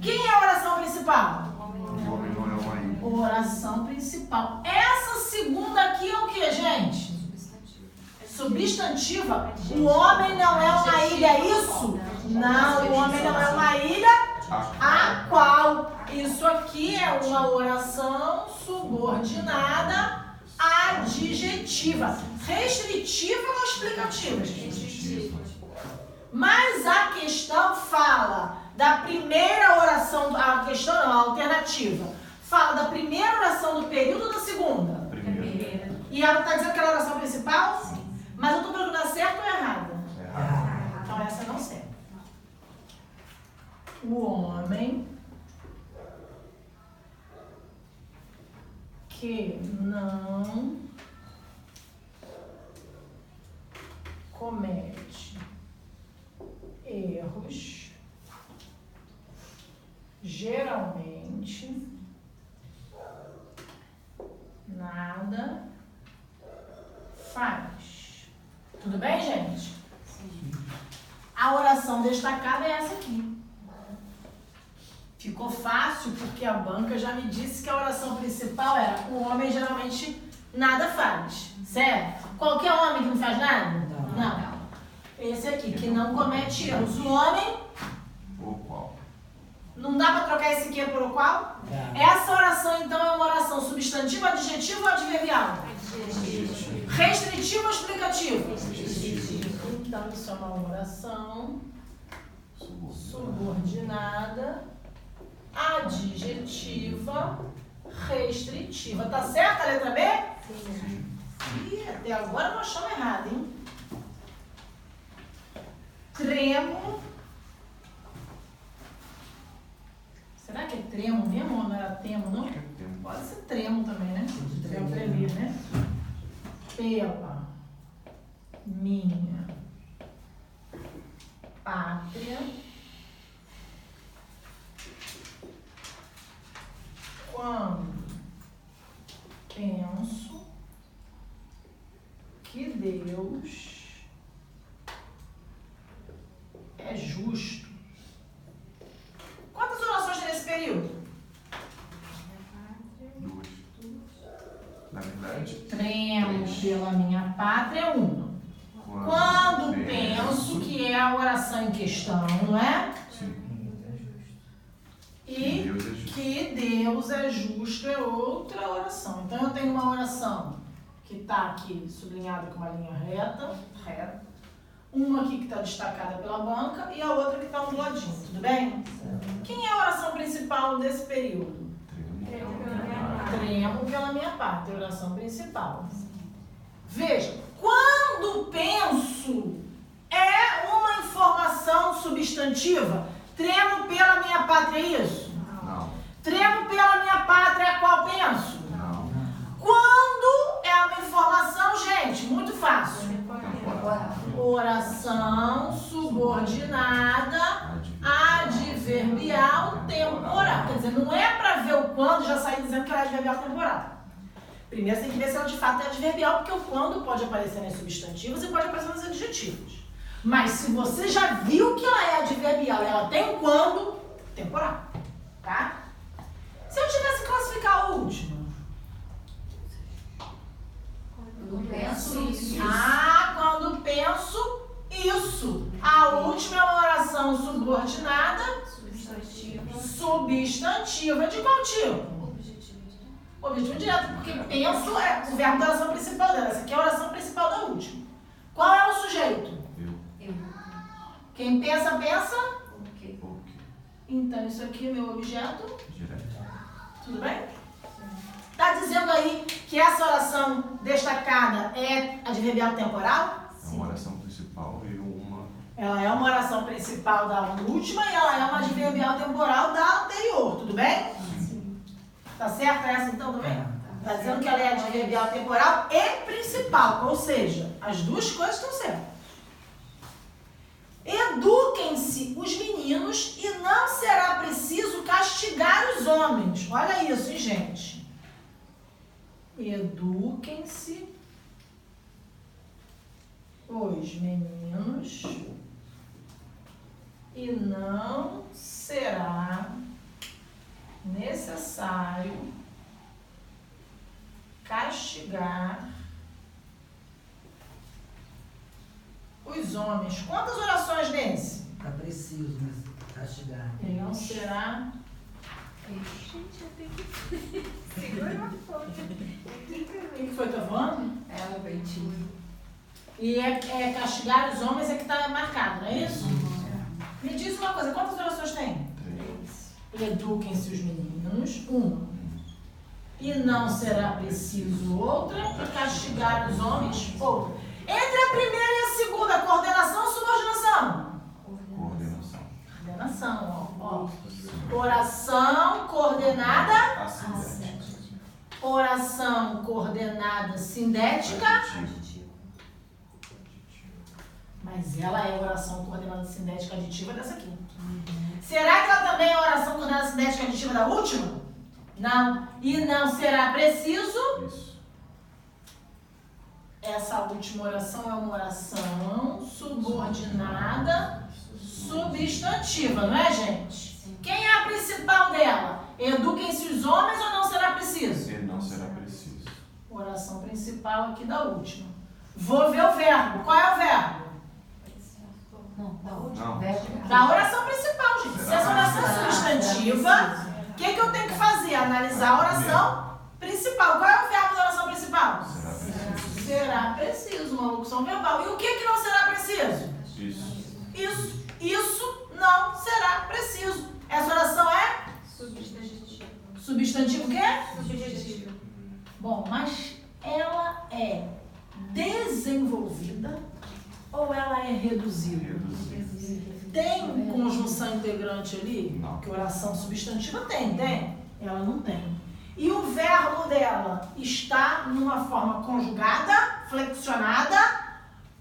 Quem é a oração principal? O homem não é uma ilha. Oração principal. Essa segunda aqui é o que, gente? Substantiva. O homem não é uma ilha, é isso? Não, o homem não é uma ilha a qual. Isso aqui é uma oração subordinada adjetiva. Restritiva ou explicativa, gente? Mas a questão fala da primeira oração, a questão não, a alternativa. Fala da primeira oração do período ou da segunda? Primeiro. E ela está dizendo que ela é a oração principal? Sim. Mas eu estou perguntando certo ou errado? Errado. Então essa não serve. O homem que não comete erros geralmente nada faz. Tudo bem, gente? Sim. A oração destacada é essa aqui. Ficou fácil porque a banca já me disse que a oração principal era o homem geralmente nada faz, certo? Qualquer homem que não faz nada? Não. Esse aqui, que não comete erros. O homem... O qual? Não dá para trocar esse que por o qual? Essa oração, então, é uma oração substantiva, adjetiva ou adverbial? Adjetivo. Restritiva ou explicativa? Então, isso é uma oração subordinada, adjetiva, restritiva. Tá certa a letra B? Sim. Ih, até agora nós achamos errado, hein? Tremo. Será que é tremo mesmo ou não era temo, não? Pode ser tremo também, né? Tremo, tremer, né? Pela minha pátria, quando penso que Deus é justo. Quantas orações tem nesse período? 2. Na verdade, Tremo pela minha pátria é uma. Quando penso que é a oração em questão, não é? Sim. E que Deus é justo é outra oração. Então eu tenho uma oração que está aqui sublinhada com uma linha reta. Uma aqui que está destacada pela banca e a outra que está do ladinho, tudo bem? Quem é a oração principal desse período? Tremo pela minha parte, a oração principal. Veja, quando penso é uma informação substantiva. Tremo pela minha pátria, é isso? Não. Tremo pela minha pátria, a qual penso? Não. Quando é uma informação, gente, muito fácil. Temporal. Oração subordinada adverbial temporal. Quer dizer, não é para dizendo que ela é adverbial temporal. Primeiro você tem que ver se ela de fato é adverbial, porque o quando pode aparecer nas substantivos e pode aparecer nos adjetivos. Mas se você já viu que ela é adverbial e ela tem um quando, temporal. Tá? Se eu tivesse que classificar a última. Quando penso isso. Quando penso isso. A última é uma oração subordinada. Substantiva de qual tipo? Objetivo direto, porque penso é o verbo da oração principal dela. Essa aqui é a oração principal da última. Qual é o sujeito? Eu. Quem pensa, pensa. Ok. Então isso aqui é meu objeto. Direto. Tudo bem? Está dizendo aí que essa oração destacada é adverbial temporal? É uma oração principal e uma... Ela é uma oração principal da última e ela é uma adverbial temporal da anterior, tudo bem? Tá certo essa então também? Tá dizendo que ela é adverbial temporal e principal, ou seja, as duas coisas estão certas. Eduquem-se os meninos e não será preciso castigar os homens. Olha isso, hein, gente? Eduquem-se os meninos e não será necessário castigar os homens. Quantas orações nesse? Tá preciso, né? Castigar. E não será. Gente, eu tenho que segurar a foto. O que foi que eu falando? É o ventinho. E é castigar os homens é que está marcado, não é isso? Me diz uma coisa, quantas orações tem? 3. Eduquem-se os meninos, uma. E não será preciso outra, e castigar os homens, outra. Entre a primeira e a segunda, coordenação ou subordinação? Coordenação. Coordenação, ó. Oração coordenada, Assindética. oração coordenada sindética, Adjetivo. mas ela é oração coordenada sindética aditiva dessa aqui. Será que ela também é oração coordenada sindética aditiva da última? Não. E não será preciso. Isso. Essa última oração é uma oração subordinada substantiva, não é, gente? Quem é a principal dela? Eduquem-se os homens ou não será preciso? E não será preciso. Oração principal aqui da última. Vou ver o verbo. Qual é o verbo? Não, da última. Não. Verbo. Da oração principal, gente. Se essa oração é substantiva, o que eu tenho que fazer? Analisar a oração principal. Qual é o verbo da oração principal? Será preciso. Será preciso, uma locução verbal. E o que não será preciso? Isso. Isso não será preciso. Essa oração é Substantivo. substantivo o quê? Subjetivo. Bom, mas ela é desenvolvida ou ela é reduzida? Reduzido. Tem conjunção integrante ali? Não. Que oração substantiva tem? Ela não tem. E o verbo dela está numa forma conjugada, flexionada,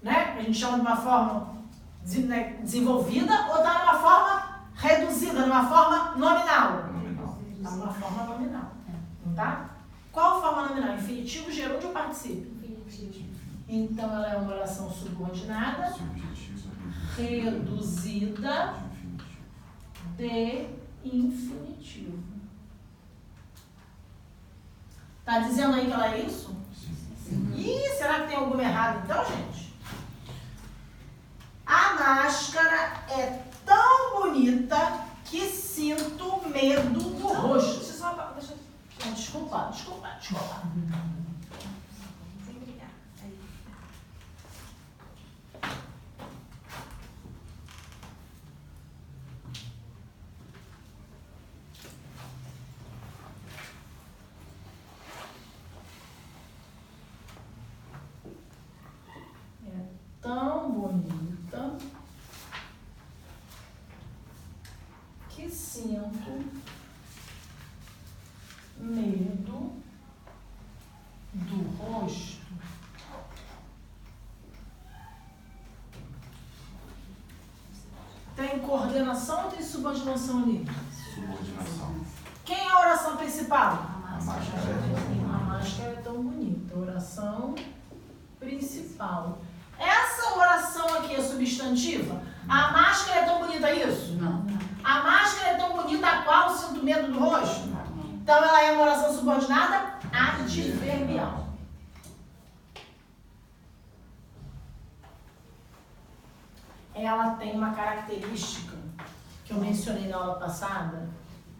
né? A gente chama de uma forma desenvolvida, ou está numa forma reduzida, numa forma nominal? Nominal. Está numa forma nominal. Não tá? Qual forma nominal? Infinitivo, gerúndio ou particípio? Então ela é uma oração subordinada, Subjetivo. reduzida Infinitivo. de infinitivo. Tá dizendo aí que ela é isso? Sim. Ih, será que tem alguma errada então, gente? A máscara é tão bonita que sinto medo do rosto. Desculpa. Sem brigar. Aí. É tão bonita que sinto medo do rosto. Tem coordenação ou tem subordinação ali? Subordinação. Quem é a oração principal? A principal. Essa oração aqui é substantiva? A máscara é tão bonita isso? Não. A máscara é tão bonita a qual eu sinto medo do rosto? Então ela é uma oração subordinada adverbial. Ela tem uma característica que eu mencionei na aula passada,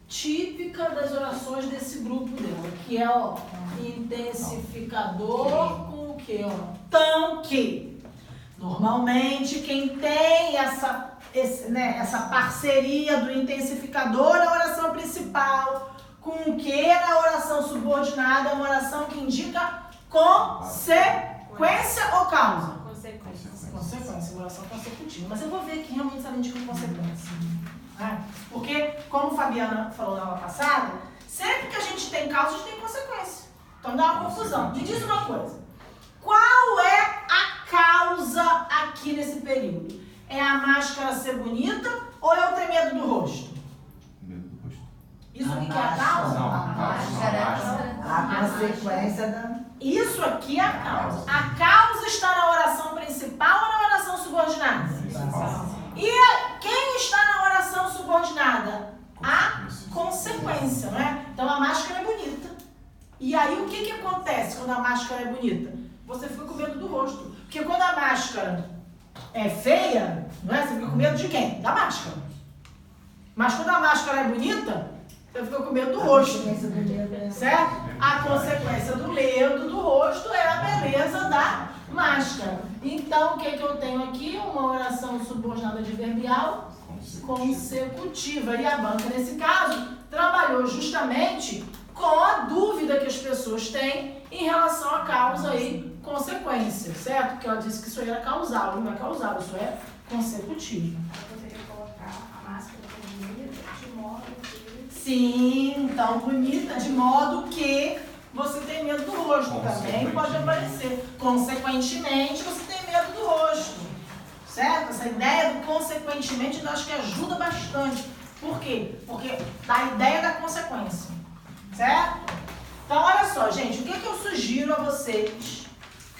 típica das orações desse grupo dela, que é o intensificador com o quê? Tão que. Normalmente quem tem essa parceria do intensificador na oração principal com o que na oração subordinada é uma oração que indica consequência ou causa? Consequência. Consequência, uma oração consecutiva. Mas eu vou ver que realmente ela indica consequência. Né? Porque, como Fabiana falou na aula passada, sempre que a gente tem causa, a gente tem consequência. Então dá uma confusão. Me diz uma coisa. Qual é a causa aqui nesse período? É a máscara ser bonita ou eu ter medo do rosto? Medo do rosto. Isso aqui que é a causa? Não, A consequência da... Isso aqui é a causa. A causa está na oração principal ou na oração subordinada? E quem está na oração subordinada? A consequência, não é? Então a máscara é bonita. E aí o que acontece quando a máscara é bonita? Você fica com medo do rosto. Porque quando a máscara é feia, não é? Você fica com medo de quem? Da máscara. Mas quando a máscara é bonita, você fica com medo do rosto. Certo? A consequência do medo do rosto é a beleza da máscara. Então, o que eu tenho aqui? Uma oração subordinada adverbial consecutiva. E a banca, nesse caso, trabalhou justamente com a dúvida que as pessoas têm em relação à causa e consequência, certo? Porque ela disse que isso aí era causal, não é causal, isso é consecutivo. Eu poderia colocar a máscara bonita de modo que... Sim, então bonita de modo que você tem medo do rosto, também pode aparecer. Consequentemente, você tem medo do rosto, certo? Essa ideia do consequentemente eu acho que ajuda bastante. Por quê? Porque dá a ideia da consequência, certo? Então, olha só, gente, o que eu sugiro a vocês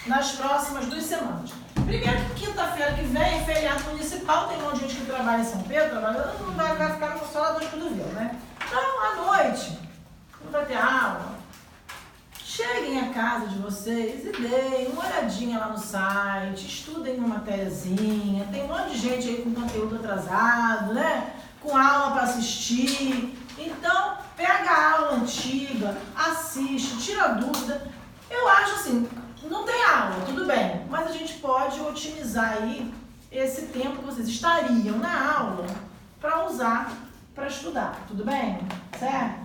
nas próximas 2 semanas? Primeiro que quinta-feira que vem é feriado municipal, tem um monte de gente que trabalha em São Pedro, não vai ficar só lá do cotovelo, né? Então, à noite, não vai ter aula. Cheguem à casa de vocês e deem uma olhadinha lá no site, estudem uma matériazinha, tem um monte de gente aí com conteúdo atrasado, né? Com aula para assistir. Então, pega a aula antiga, assiste, tira dúvida. Eu acho assim, não tem aula, tudo bem, mas a gente pode otimizar aí esse tempo que vocês estariam na aula para usar para estudar, tudo bem? Certo?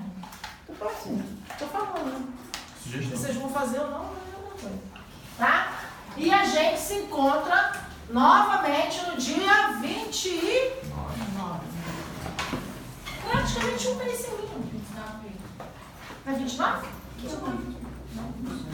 Tô assim, tô falando. Sugestão. Se vocês vão fazer ou não, não é a mesma coisa. Tá? E a gente se encontra novamente no dia 29. Praticamente um mês sem mim. É 29? 29.